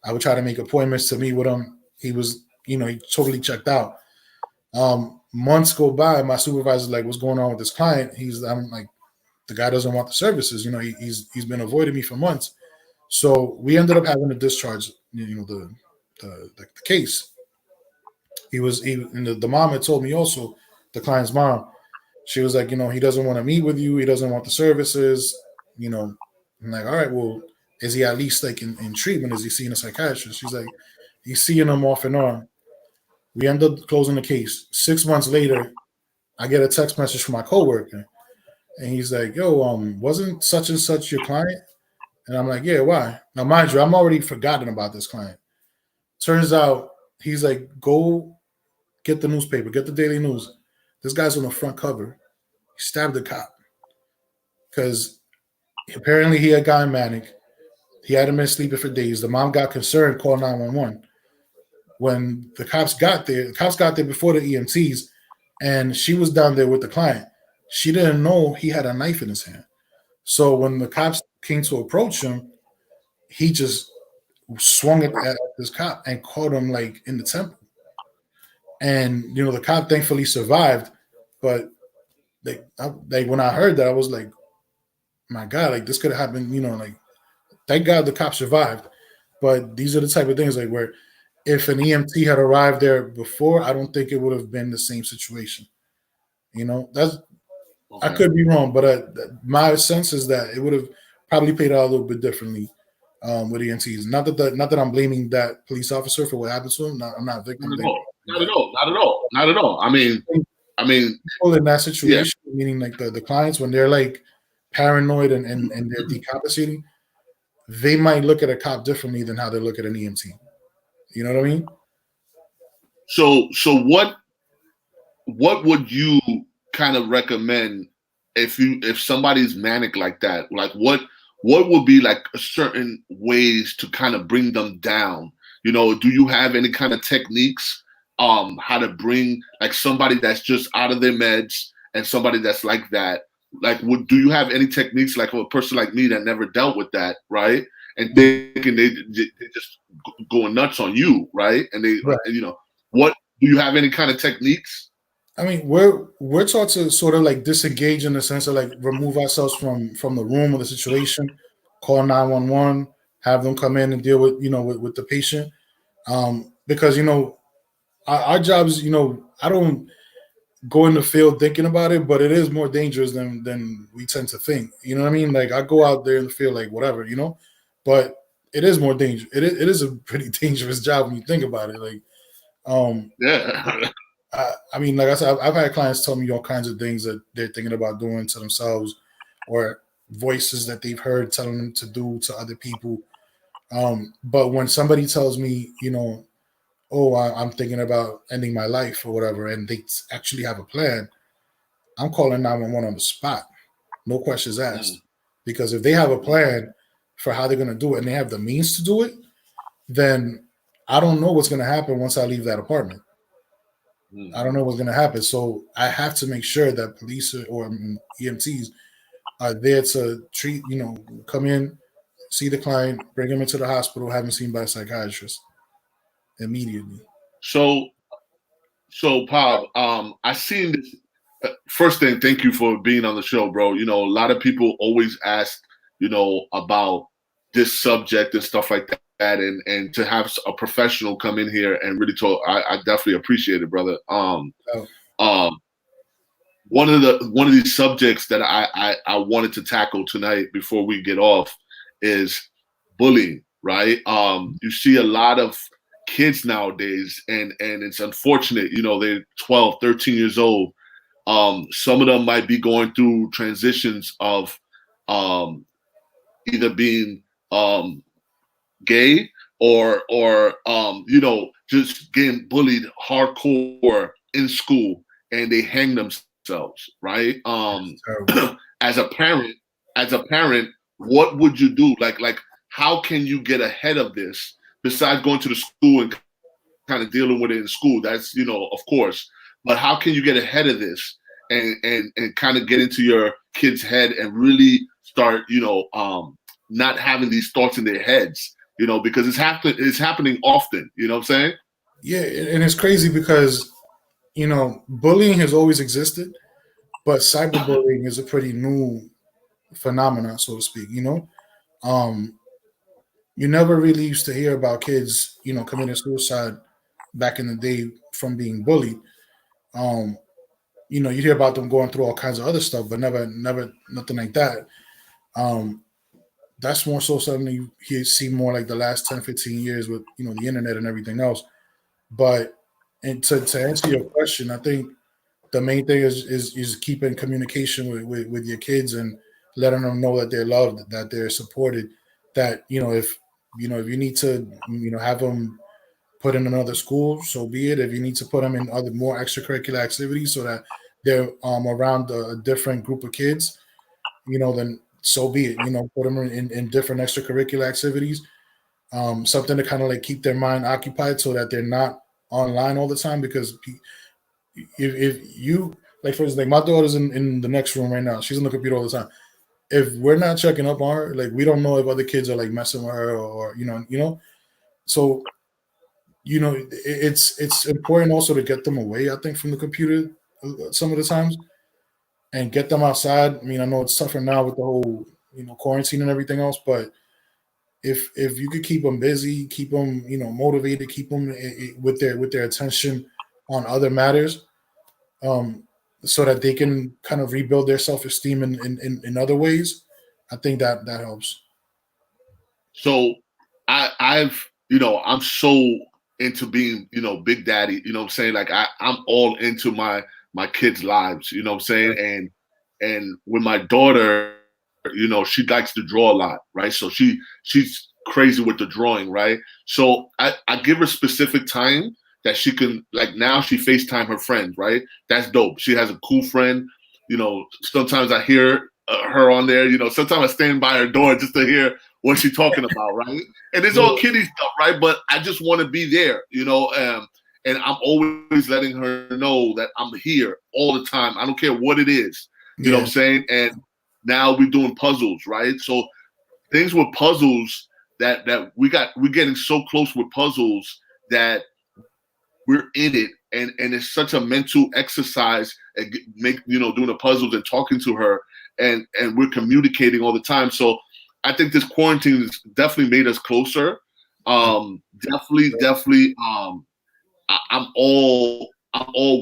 I would try to make appointments to meet with him. He was, he totally checked out. Months go by. My supervisor's like, "What's going on with this client?" I'm like, "The guy doesn't want the services. He's been avoiding me for months." So we ended up having to discharge, the case. And the mom had told me also, the client's mom, she was like, he doesn't want to meet with you. He doesn't want the services. I'm like, all right, well, is he at least like in treatment? Is he seeing a psychiatrist? She's like, he's seeing him off and on. We end up closing the case. 6 months later, I get a text message from my coworker, and he's like, "Yo, wasn't such and such your client?" And I'm like, "Yeah, why?" Now, mind you, I'm already forgotten about this client. Turns out he's like, "Go get the newspaper, get the Daily News. This guy's on the front cover. He stabbed the cop because apparently he had gotten manic. He hadn't been sleeping for days. The mom got concerned, called 911. When the cops got there before the EMTs, and she was down there with the client. She didn't know he had a knife in his hand. So when the cops came to approach him, he just swung it at this cop and caught him like in the temple. And the cop thankfully survived, but when I heard that, I was like, my God, like this could have happened. Like thank God the cop survived. But these are the type of things like where if an EMT had arrived there before, I don't think it would have been the same situation. That's I Okay. could be wrong, but my sense is that it would have probably played out a little bit differently with EMTs. Not that I'm blaming that police officer for what happened to him. I'm not a victim. Not at all. Not at all. Not at all. Not at all. I mean, People in that yeah. situation, meaning like the clients, when they're like paranoid and they're decapitating, they might look at a cop differently than how they look at an EMT. You know what I mean? So what would you kind of recommend if somebody's manic like that? Like what would be like certain ways to kind of bring them down? Do you have any kind of techniques how to bring like somebody that's just out of their meds and somebody that's like that? Like do you have any techniques like a person like me that never dealt with that, right? And thinking they just going nuts on you, right? And Right. what do you have any kind of techniques? I mean, we're taught to sort of like disengage in the sense of like remove ourselves from the room or the situation, call 911, have them come in and deal with with the patient, because our jobs, I don't go in the field thinking about it, but it is more dangerous than we tend to think. You know what I mean? Like I go out there in the field, like whatever, but it is more dangerous. It is a pretty dangerous job when you think about it. Like, Yeah. I mean, like I said, I've had clients tell me all kinds of things that they're thinking about doing to themselves, or voices that they've heard telling them to do to other people. But when somebody tells me, oh, I'm thinking about ending my life or whatever, and they actually have a plan, I'm calling 911 on the spot, no questions asked. Because if they have a plan for how they're going to do it and they have the means to do it, then I don't know what's going to happen once I leave that apartment. I don't know what's going to happen. So I have to make sure that police or EMTs are there to treat, come in, see the client, bring him into the hospital, have him seen by a psychiatrist immediately. So Pab, I seen this. First thing, thank you for being on the show, bro. A lot of people always ask, about this subject and stuff like that. and to have a professional come in here and really talk, I definitely appreciate it, brother. Oh, Um, one of these subjects that I wanted to tackle tonight before we get off is bullying, right? You see a lot of kids nowadays, and it's unfortunate, they're 12, 13 years old. Some of them might be going through transitions of um, either being gay or just getting bullied hardcore in school, and they hang themselves, right? that's terrible. as a parent as a parent, what would you do? Like how can you get ahead of this besides going to the school and kind of dealing with it in school? That's, of course, but how can you get ahead of this and kind of get into your kid's head and really start, not having these thoughts in their heads, because it's happening often, you know what I'm saying? Yeah, and it's crazy because bullying has always existed, but cyberbullying is a pretty new phenomenon, so to speak. Um, you never really used to hear about kids, committing suicide back in the day from being bullied. Um, you hear about them going through all kinds of other stuff, but never nothing like that. Um, that's more so something you see more like the last 10, 15 years with the internet and everything else. But and to answer your question, I think the main thing is keeping communication with your kids and letting them know that they're loved, that they're supported. That if you need to have them put in another school, so be it. If you need to put them in other more extracurricular activities so that they're around a different group of kids, then so be it. Put them in different extracurricular activities, something to kind of like keep their mind occupied so that they're not online all the time. Because if you like, for instance, like my daughter's in the next room right now, she's on the computer all the time. If we're not checking up on her, like we don't know if other kids are like messing with her or so it's important also to get them away, I think, from the computer some of the times and get them outside. I mean, I know it's tougher now with the whole quarantine and everything else, but if you could keep them busy, keep them motivated, keep them with their attention on other matters, um, so that they can kind of rebuild their self esteem in other ways. I think that helps. So I'm so into being, big daddy, you know what I'm saying? Like I'm all into my kids' lives, you know what I'm saying? And with my daughter, she likes to draw a lot, right? So she's crazy with the drawing, right? So I give her specific time that she can, like, now she FaceTime her friends, right? That's dope. She has a cool friend. Sometimes I hear her on there. Sometimes I stand by her door just to hear what she's talking about, right? And it's all kiddie stuff, right? But I just want to be there, and I'm always letting her know that I'm here all the time. I don't care what it is, you know what I'm Yeah, saying? And now we're doing puzzles, right? So things with puzzles that we're getting so close with puzzles that we're in it, and it's such a mental exercise and doing the puzzles and talking to her, and we're communicating all the time. So I think this quarantine has definitely made us closer. Definitely. I'm all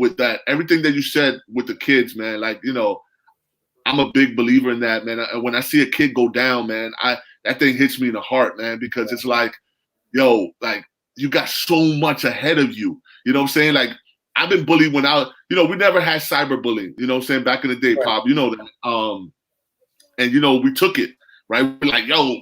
with that. Everything that you said with the kids, man. Like, I'm a big believer in that, man. When I see a kid go down, man, that thing hits me in the heart, man, because it's like, yo, like, you got so much ahead of you. You know what I'm saying? Like, I've been bullied when we never had cyberbullying, you know what I'm saying, back in the day, right. Pop, you know that. And we took it, right? We're like, yo,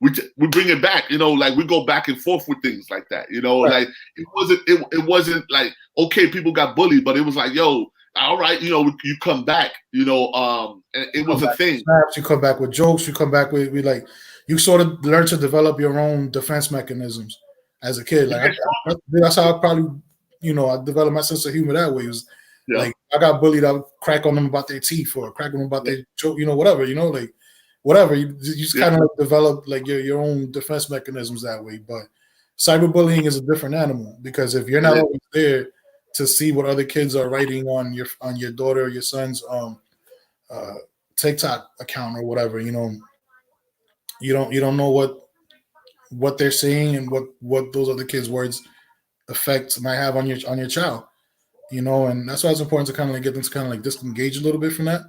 we bring it back, like we go back and forth with things like that, Right. like it wasn't like, okay, people got bullied, but it was like, yo, all right, you come back, and You it come was a back with thing. snaps. You come back with jokes. You come back with like you sort of learn to develop your own defense mechanisms as a kid. You Like get that's how I probably I developed my sense of humor that way. It was yeah, like I got bullied, I would crack on them about their teeth or crack on them about yeah, their joke, whatever, like whatever. You just yeah, kind of like develop like your own defense mechanisms that way. But cyberbullying is a different animal because if you're it not is. always there to see what other kids are writing on your daughter or your son's uh, TikTok account or whatever, you don't know what they're saying and what those other kids' words effects might have on your child. And that's why it's important to kind of like get them to kind of like disengage a little bit from that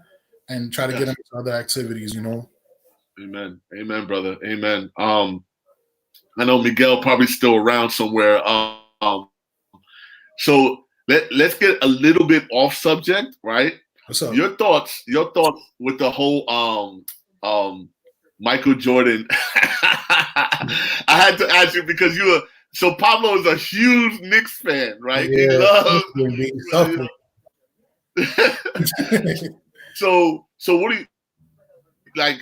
and try to get Yes. them into other activities. Amen. Amen, brother. Amen. I know Miguel probably still around somewhere. So let's get a little bit off subject, right? What's up? Your thoughts with the whole Michael Jordan. I had to ask you because so Pablo is a huge Knicks fan, right? He Yeah, loves suffering. so like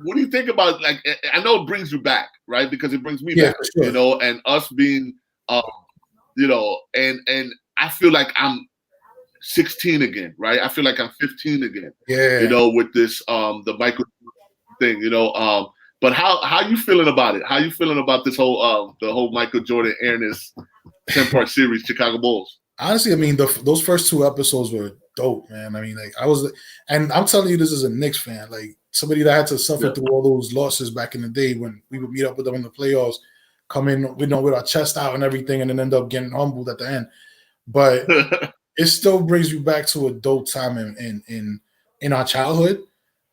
what do you think about, like, I know it brings you back, right? Because it brings me back, for sure. and us being and I feel like I'm 16 again, right? I feel like I'm 15 again. Yeah. With this the Michael thing, but how you feeling about it? How you feeling about this whole the whole Michael Jordan airness 10-part series, Chicago Bulls? Honestly, I mean, those first 2 episodes were dope, man. I mean, like and I'm telling you, this is a Knicks fan, like somebody that had to suffer through all those losses back in the day when we would meet up with them in the playoffs, come in, with our chest out and everything, and then end up getting humbled at the end. But it still brings you back to a dope time in our childhood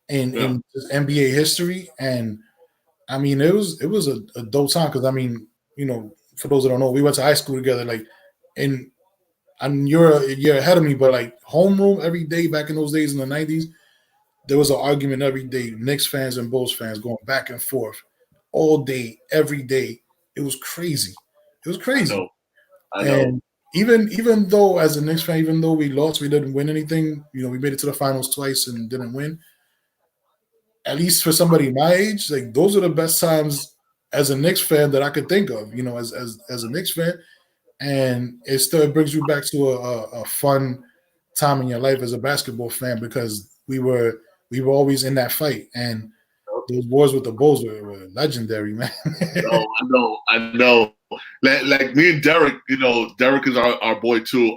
and in NBA history. And I mean, it was a dope time because I mean, for those that don't know, we went to high school together, like in. And you're a year ahead of me, but like homeroom every day back in those days in the 90s, there was an argument every day. Knicks fans and Bulls fans going back and forth all day, every day. It was crazy. It was crazy. I know. And even though as a Knicks fan, even though we lost, we didn't win anything. We made it to the finals twice and didn't win. At least for somebody my age, like those are the best times as a Knicks fan that I could think of. As a Knicks fan. And it still brings you back to a fun time in your life as a basketball fan because we were always in that fight, and those wars with the Bulls were legendary, man. I know. Like me and Derek, Derek is our boy too.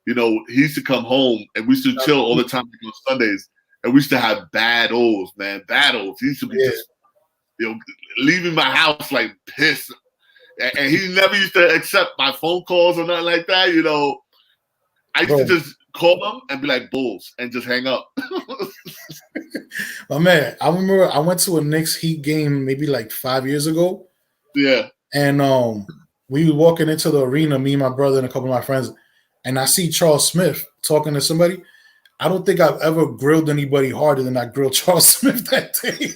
He used to come home and we used to chill all the time on Sundays, and we used to have battles, man, battles. He used to be just leaving my house like pissed. And he never used to accept my phone calls or nothing like that. I used to just call him and be like Bulls and just hang up. My man, I remember I went to a Knicks Heat game maybe like 5 years ago. Yeah. And we were walking into the arena, me and my brother and a couple of my friends, and I see Charles Smith talking to somebody. I don't think I've ever grilled anybody harder than I grilled Charles Smith that day.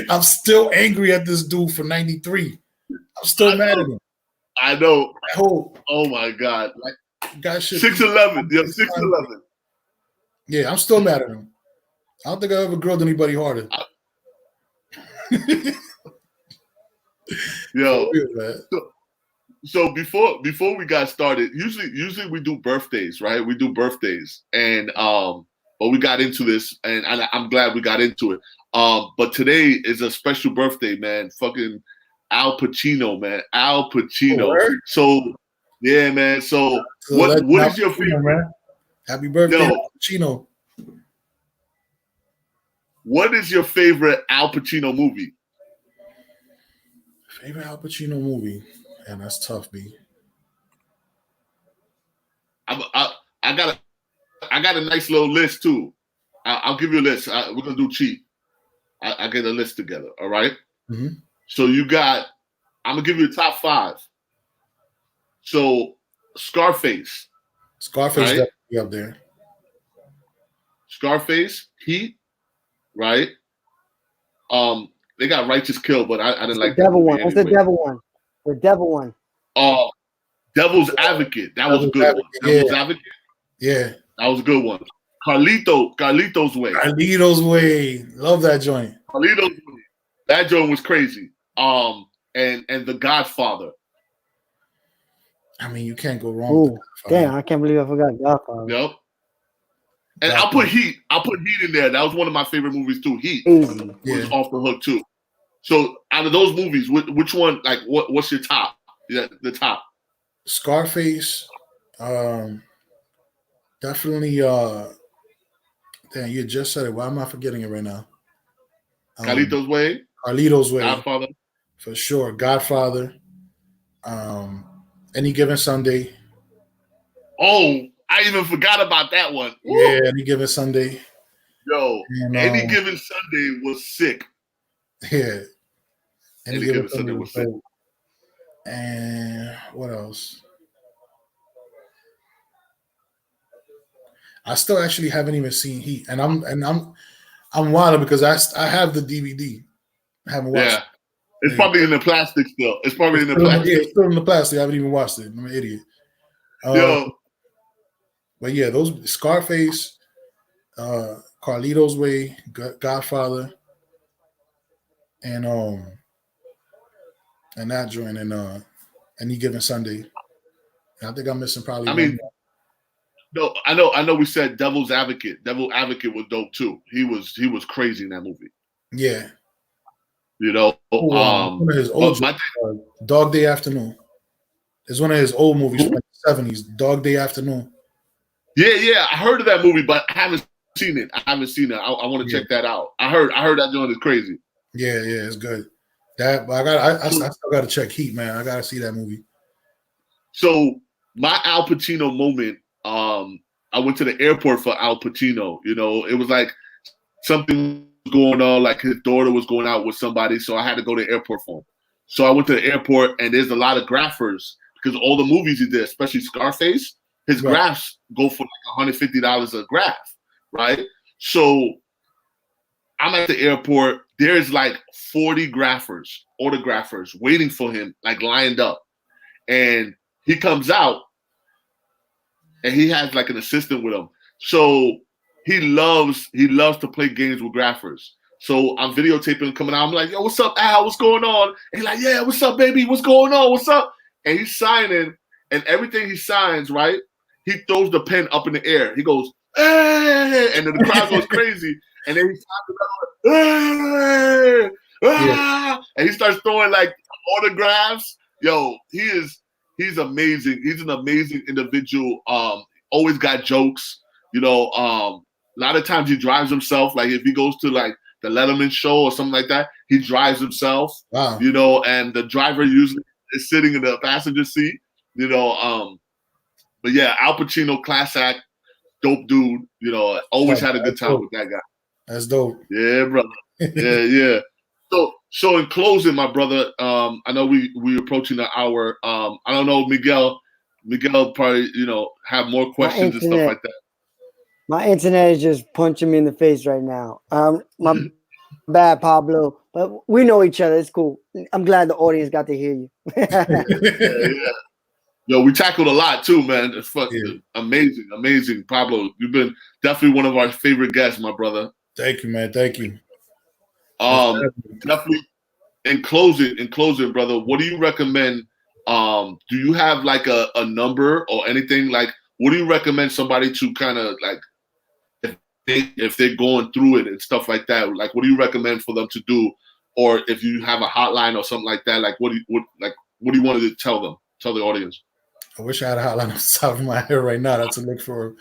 I'm still angry at this dude for 93. I'm still mad at him. I know. Oh my God. Like, guys should 6'11". Yeah, 6'11". Yeah, I'm still mad at him. I don't think I ever grilled anybody harder. Yo. So before we got started, usually we do birthdays, right? We do birthdays. And but we got into this and I'm glad we got into it. But today is a special birthday, man. Fucking Al Pacino, man. Al Pacino. So, yeah, man. So what is your favorite? Man. Happy birthday, Al Pacino. What is your favorite Al Pacino movie? Favorite Al Pacino movie? Man, that's tough, B. I got a nice little list too. I'll give you a list. We're gonna do cheap. I get a list together. All right. Mm-hmm. So you got. I'm gonna give you a top 5. So Scarface. Scarface right? Definitely up there. Scarface, Heat, right? They got Righteous Kill, but I didn't like the devil one. Anyway. What's the devil one? The devil one. Devil's Advocate. That was a good one. Devil's Advocate. Yeah. That was a good one. Carlito's Way. Carlito's Way. Love that joint. Carlito's Way. That joint was crazy. And The Godfather. I mean, you can't go wrong with damn, I can't believe I forgot Godfather. Yep. And I'll put Heat in there. That was one of my favorite movies too. Heat was off the hook too. So out of those movies, which one, like what's your top? Yeah, the top. Scarface. Definitely damn, you just said it. Why am I forgetting it right now? Carlito's Way. Carlito's Way. Godfather. for sure. Godfather. Any Given Sunday. Oh, I even forgot about that one. Yeah, Woo! Any Given Sunday. Yo, And Any Given Sunday was sick. yeah, Any Any Given Given Sunday Sunday was was sick. dope. And what else? I still actually haven't even seen Heat, and I'm wild because I have the DVD. I haven't watched Yeah. it. It's Yeah. probably in the plastic still. It's probably in the Yeah, plastic. it's still in the plastic. I haven't even watched it. I'm an idiot. Yo, But yeah, those Scarface, Carlito's Way, Godfather, and that joint, and Any Given Sunday. And I think I'm missing probably I one mean, more. no, I know we said Devil's Advocate. Devil Advocate was dope too. He was crazy in that movie. Yeah. You know, One of his old but Dog Day Afternoon. It's one of his old movies from the 70s, Dog Day Afternoon. yeah, I heard of that movie, but I haven't seen it. I want to check that out. I heard that joint is crazy. Yeah, it's good. But I still got to check Heat, man. I got to see that movie. So my Al Pacino moment, I went to the airport for Al Pacino. You know, it was like something was going on, like his daughter was going out with somebody, so I had to go to the airport for him. So I went to the airport, and there's a lot of graphers because all the movies he did, especially Scarface, his graphs go for like $150 a graph, right? So I'm at the airport. There's like 40 autographers waiting for him, like lined up. And he comes out, and he has like an assistant with him. So he loves to play games with graphers. So I'm videotaping him coming out. I'm like, yo, what's up, Al? What's going on? And he's like, yeah, what's up, baby? What's going on? What's up? And he's signing, and everything he signs, right? He throws the pen up in the air. He goes, hey! And then the crowd goes crazy. And then he signs and he starts throwing like autographs. Yo, he's amazing. He's an amazing individual. Always got jokes. You know, a lot of times he drives himself. Like if he goes to like the Letterman show or something like that, he drives himself. Wow. You know, and the driver usually is sitting in the passenger seat. You know, but yeah, Al Pacino, class act, dope dude. You know, always had a good time with that guy. That's dope. Yeah, brother. Yeah. So in closing, my brother, I know we approaching the hour. I don't know, Miguel probably, have more questions and stuff like that. My internet is just punching me in the face right now. My bad, Pablo, but we know each other. It's cool. I'm glad the audience got to hear you. Yeah. Yo, we tackled a lot too, man. It's amazing. Pablo, you've been definitely one of our favorite guests, my brother. Thank you, man. Thank you. Definitely. In closing, brother, what do you recommend? Do you have like a number or anything? Like, what do you recommend somebody to kind of like, if they're going through it and stuff like that? Like, what do you recommend for them to do? Or if you have a hotline or something like that, like what do you want to tell the audience? I wish I had a hotline on the top of my head right now. That's a look for.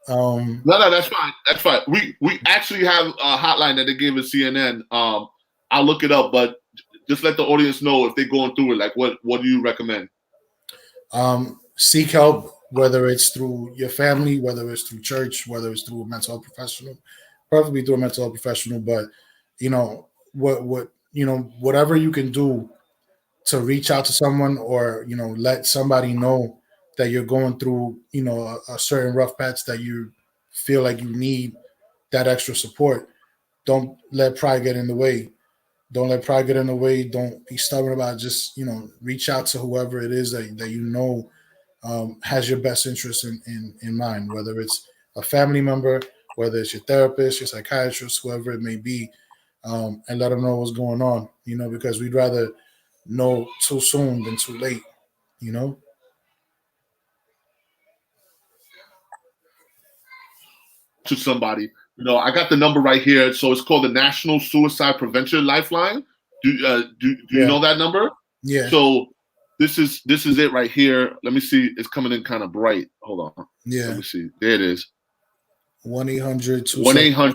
No, that's fine. That's fine. We actually have a hotline that they gave us CNN. I'll look it up, but just let the audience know if they're going through it. Like, what do you recommend? Seek help, whether it's through your family, whether it's through church, whether it's through a mental health professional, preferably through a mental health professional. But whatever you can do to reach out to someone, or let somebody know that you're going through a certain rough patch, that you feel like you need that extra support. Don't let pride get in the way. Don't be stubborn about it. Just reach out to whoever it is that has your best interest in mind, whether it's a family member, whether it's your therapist, your psychiatrist, whoever it may be, and let them know what's going on, because we'd rather know too soon than too late, To somebody, I got the number right here. So it's called the National Suicide Prevention Lifeline. Do you know that number? Yeah. So this is it right here. Let me see. It's coming in kind of bright. Hold on. Yeah. Let me see. There it is. 1-800. 1-800.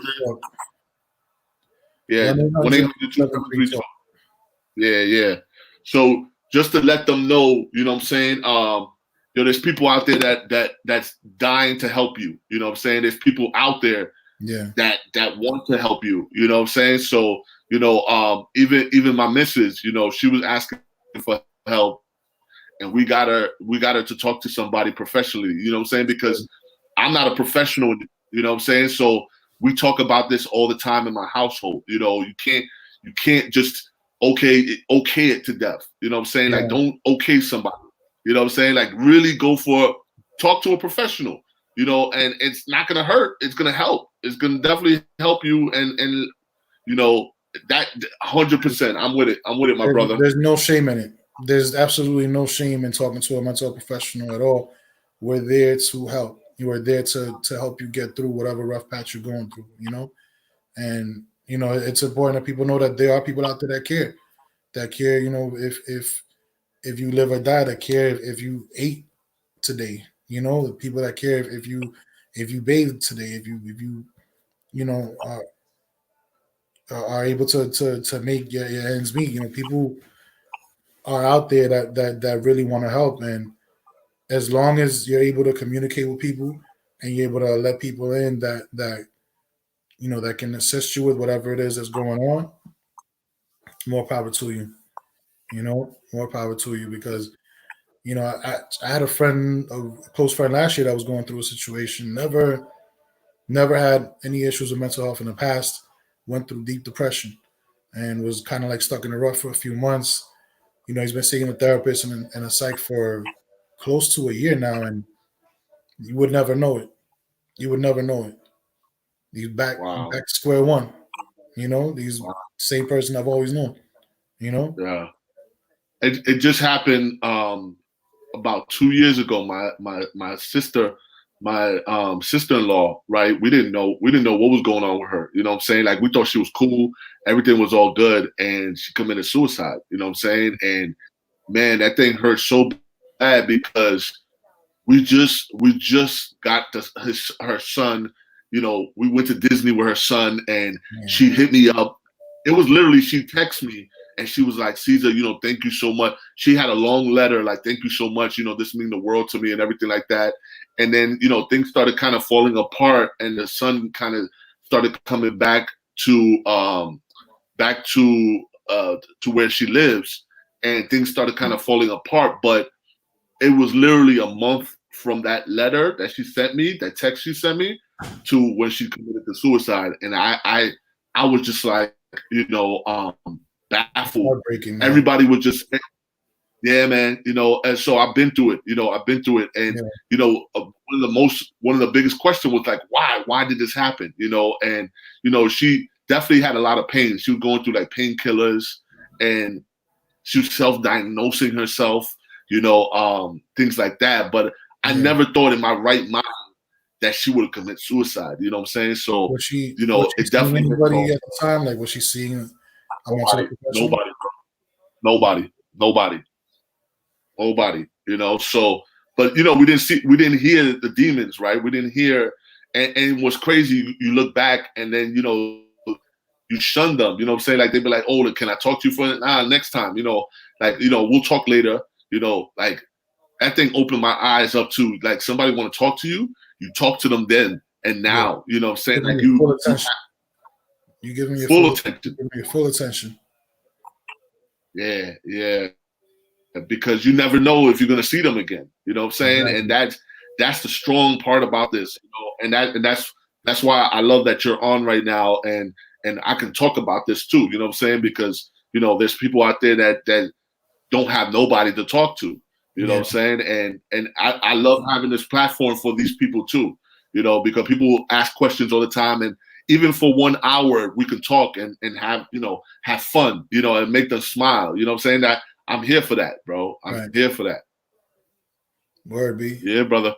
Yeah. 1-800. Yeah. So just to let them know, you know what I'm saying? There's people out there that's dying to help you. You know what I'm saying? There's people out there Yeah. that want to help you. You know what I'm saying? So, even my missus, she was asking for help, and we got her to talk to somebody professionally. You know what I'm saying? Because I'm not a professional. You know what I'm saying? So we talk about this all the time in my household. You can't just okay it to death. You know what I'm saying? Yeah. Like, don't okay somebody. You know what I'm saying? Like, really talk to a professional. And it's not gonna hurt. It's gonna help. It's gonna definitely help you. And that 100%. I'm with it. I'm with it, my brother. There's no shame in it. There's absolutely no shame in talking to a mental professional at all. We're there to help. You are there to help you get through whatever rough patch you're going through, And it's important that people know that there are people out there that care. That care, if you live or die, that care if you ate today. The people that care if you bathed today, if you you know are able to make your ends meet. People are out there that really want to help, and as long as you're able to communicate with people and you're able to let people in that can assist you with whatever it is that's going on, more power to you. More power to you because I had a close friend last year that was going through a situation. Never had any issues with mental health in the past. Went through deep depression and was kind of like stuck in the rut for a few months. He's been seeing a therapist and a psych for close to a year now, and you would never know it. You would never know it. He's back Wow. to square one. These same person I've always known. Yeah. It just happened about 2 years ago. My sister-in-law, right? We didn't know what was going on with her. You know what I'm saying? Like, we thought she was cool, everything was all good, and she committed suicide. You know what I'm saying? And man, that thing hurt so bad because we just got her son. We went to Disney with her son, and Yeah. she hit me up. It was literally, she texted me and she was like, Cesar, thank you so much. She had a long letter like, thank you so much. This means the world to me and everything like that. And then things started kind of falling apart, and the son kind of started coming back to where she lives, and things started kind of falling apart. But it was literally a month from that letter that she sent me, that text she sent me, to when she committed the suicide. And I was just like, baffled. Heartbreaking, man. Everybody was just, yeah, man. And so I've been through it. I've been through it. And one of the biggest questions was like, why did this happen? And she definitely had a lot of pain. She was going through like painkillers, and she was self-diagnosing herself, things like that. But I never thought in my right mind that she would have committed suicide. You know what I'm saying? So, Was she it seeing definitely anybody at the time? Like, was she seeing a mental professional? nobody. So, but we didn't hear the demons, right? We didn't hear, and what's crazy, you look back and then you shun them. You know what I'm saying? Like, they'd be like, "Oh, can I talk to you for next time?" We'll talk later. Like, that thing opened my eyes up to, like, somebody want to talk to you, you talk to them then and Yeah. now. You know what I'm saying? Giving Like, you full attention. You giving me full attention. Giving me full attention. Yeah. Because you never know if you're gonna see them again. You know what I'm saying? Exactly. And that's the strong part about this. And that's why I love that you're on right now, and I can talk about this too. You know what I'm saying? Because there's people out there that don't have nobody to talk to. You know what I'm saying? And I love having this platform for these people too. Because people ask questions all the time, and even for 1 hour we can talk and have have fun, and make them smile. You know what I'm saying? That I'm here for that, bro. I'm here for that. Word B. Yeah, brother.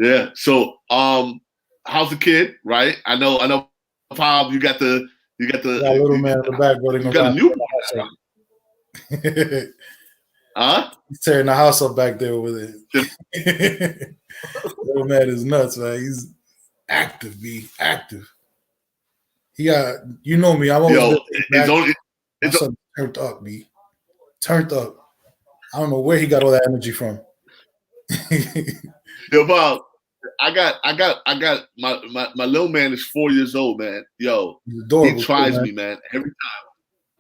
Yeah. So how's the kid? Right? I know Pab, you got the little man in the back running you got a around. new Huh? He's tearing the house up back there with it. Little man is nuts, man. He's active, B. Active. He got, me. I'm always it's turned up, B. turned up. I don't know where he got all that energy from. Yo, Bob, my little man is 4 years old, man. Yo, He's he adorable, too, tries man. me, man, every time.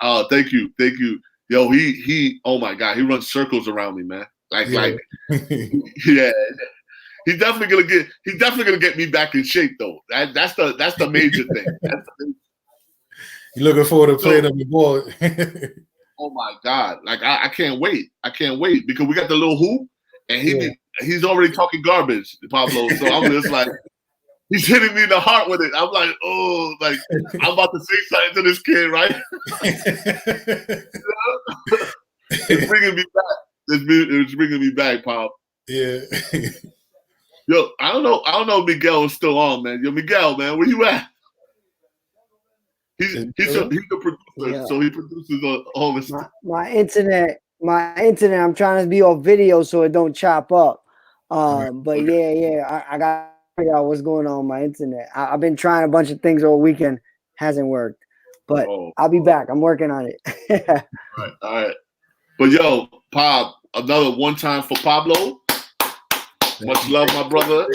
Oh, thank you. Yo, he. Oh my God, he runs circles around me, man. Yeah. Yeah. He's definitely gonna get me back in shape, though. That's the major thing. You looking forward to playing So, on the ball? oh my God, like I can't wait. I can't wait because we got the little hoop, and Yeah. he's already talking garbage, Pablo. So I'm just like. He's hitting me in the heart with it. I'm like, oh, like I'm about to say something to this kid, right? It's bringing me back. It's bringing me back, Pop. Yeah. Yo, I don't know if Miguel is still on, man. Yo, Miguel, man, where you at? He's a producer, Yeah. so he produces all this stuff. My internet. I'm trying to be on video so it don't chop up. But Okay. yeah, I got to figure out what's going on with my internet. I've been trying a bunch of things all weekend, hasn't worked. But I'll be back. I'm working on it. All right. But yo, Pop, another one time for Pablo. Much love, my brother.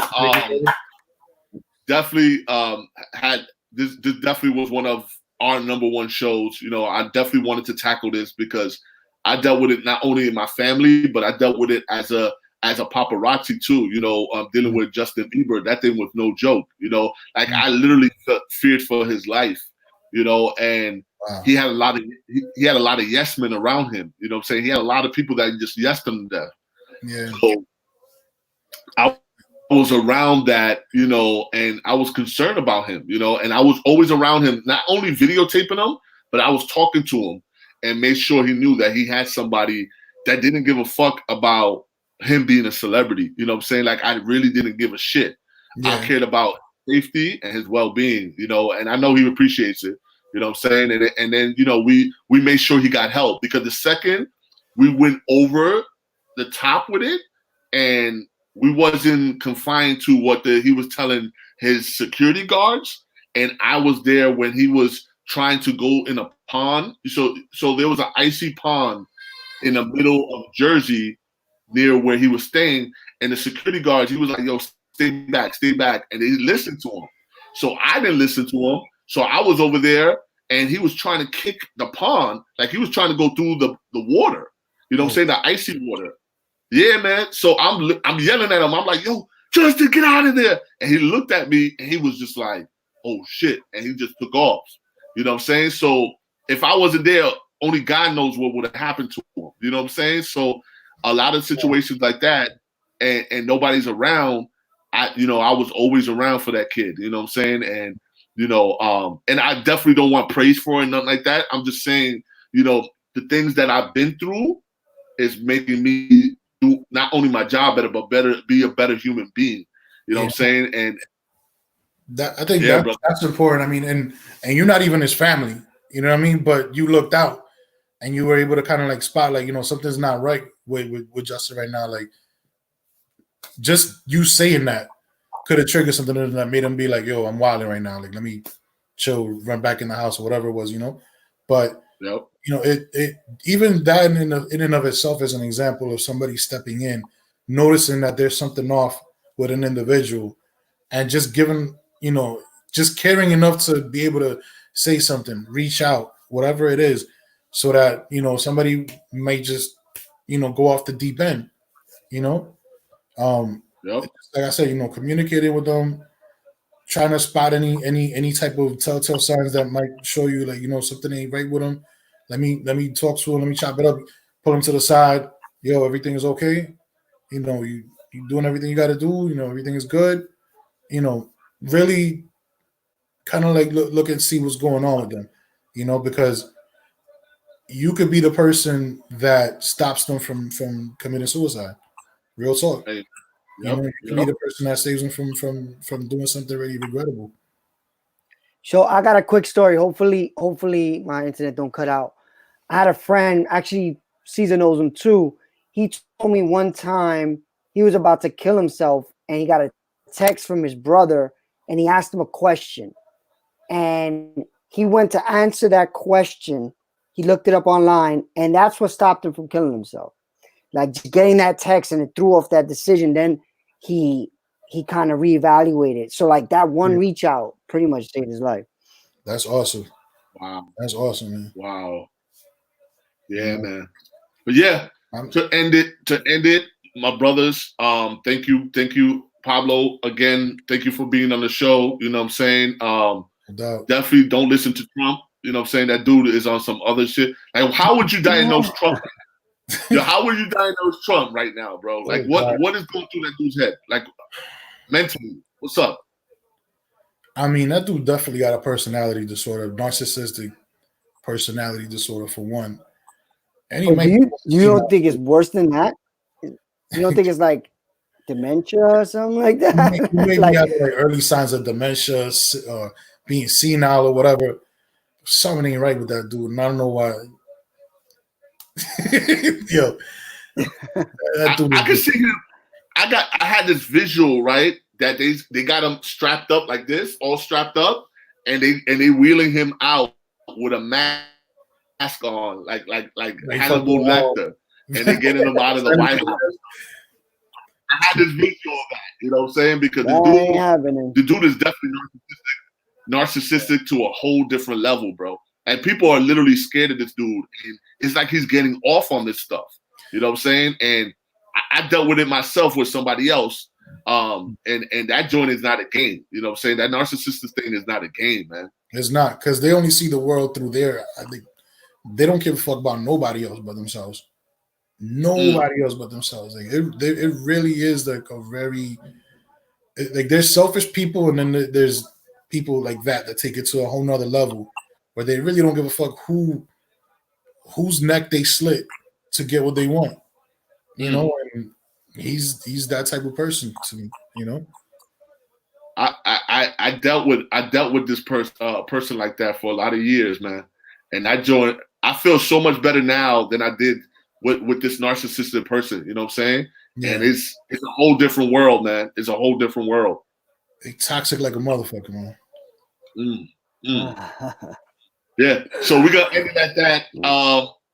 Definitely had this definitely was one of our number one shows. You know, I definitely wanted to tackle this because I dealt with it not only in my family, but I dealt with it as a paparazzi too. You know, dealing with Justin Bieber, that thing was no joke. You know, like I literally feared for his life. You know, and he had a lot of yes men around him. You know what I'm saying? He had a lot of people that just yesed him to death. Yeah. So I was around that, you know, and I was concerned about him, you know, and I was always around him, not only videotaping him, but I was talking to him and made sure he knew that he had somebody that didn't give a fuck about him being a celebrity. You know what I'm saying? Like I really didn't give a shit. Yeah. I cared about safety and his well-being, you know, and I know he appreciates it. You know what I'm saying? And then, you know, we made sure he got help because the second we went over the top with it and we wasn't confined to what he was telling his security guards. And I was there when he was trying to go in a pond. So there was an icy pond in the middle of Jersey near where he was staying. And the security guards, he was like, yo, stay back. And they listened to him. So I didn't listen to him. So I was over there and he was trying to kick the pond. Like he was trying to go through the water. You know what I'm saying? The icy water. Yeah, man. So I'm yelling at him. I'm like, yo, Justin, get out of there. And he looked at me and he was just like, oh shit. And he just took off. You know what I'm saying? So if I wasn't there, only God knows what would have happened to him. You know what I'm saying? So a lot of situations like that and nobody's around, I was always around for that kid. You know what I'm saying? And, you know, and I definitely don't want praise for it, nothing like that. I'm just saying, you know, the things that I've been through is making me do not only my job better, but be a better human being. You know what I'm saying? And I think that's important. I mean, and you're not even his family. You know what I mean? But you looked out and you were able to kind of like spot, like, you know, something's not right with Justin right now. Like, just you saying that could have triggered something that made him be like, yo, I'm wilding right now. Like, let me chill, run back in the house or whatever it was, you know? But, you know, it even that in and of itself is an example of somebody stepping in, noticing that there's something off with an individual and just giving, you know, just caring enough to be able to say something, reach out, whatever it is, so that, you know, somebody may just, you know, go off the deep end, you know? Like I said, you know, communicating with them, trying to spot any type of telltale signs that might show you, like, you know, something ain't right with them. Let me talk to him. Let me chop it up. Pull him to the side. Yo, everything is okay. You know, you doing everything you got to do. You know, everything is good. You know, really kind of like look and see what's going on with them. You know, because you could be the person that stops them from committing suicide. Real talk. Hey, you know, you can be the person that saves them from doing something really regrettable. So I got a quick story. Hopefully my internet don't cut out. I had a friend, actually Cesar knows him too. He told me one time he was about to kill himself and he got a text from his brother and he asked him a question. And he went to answer that question He looked it up online, and that's what stopped him from killing himself. Like just getting that text, and it threw off that decision. Then he kind of reevaluated. So like that one reach out pretty much saved his life. That's awesome. Wow. That's awesome, man. Wow. Yeah, man. But yeah, to end it, my brothers, thank you, Pablo. Again, thank you for being on the show. You know what I'm saying? Definitely don't listen to Trump. You know what I'm saying? That dude is on some other shit. Like, how would you diagnose Trump? Yo, how would you diagnose Trump right now, bro? Like, what is going through that dude's head? Like, mentally, what's up? I mean, that dude definitely got a personality disorder, narcissistic personality disorder for one. And you don't think it's worse than that? You don't think it's like dementia or something like that? He maybe have like early signs of dementia, being senile or whatever. Something ain't right with that dude, and I don't know why. Yo, I can see him. I had this visual, right? That they got him strapped up like this, all strapped up, and they wheeling him out with a mask on, like Hannibal Lecter, and they getting him out of the White House. I had this visual of that, you know what I'm saying? Because the dude is definitely narcissistic to a whole different level, bro. And people are literally scared of this dude, and it's like he's getting off on this stuff. You know what I'm saying? And I dealt with it myself with somebody else. And that joint is not a game. You know what I'm saying? That narcissistic thing is not a game, man. It's not, because they only see the world through they don't give a fuck about nobody else but themselves. Nobody else but themselves. Like it really is like a very like there's selfish people, and then there's people like that take it to a whole nother level where they really don't give a fuck whose neck they slit to get what they want. You know, and he's that type of person to me, you know. I dealt with this person like that for a lot of years, man. And I feel so much better now than I did with this narcissistic person, you know what I'm saying? Yeah. And it's a whole different world, man. It's a whole different world. It's toxic like a motherfucker, man. Yeah. So we're gonna end it at that.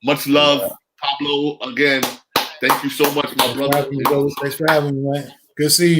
Much love, Pablo. Again, thank you so much, my brother. Thanks for having me, man. Good seeing you.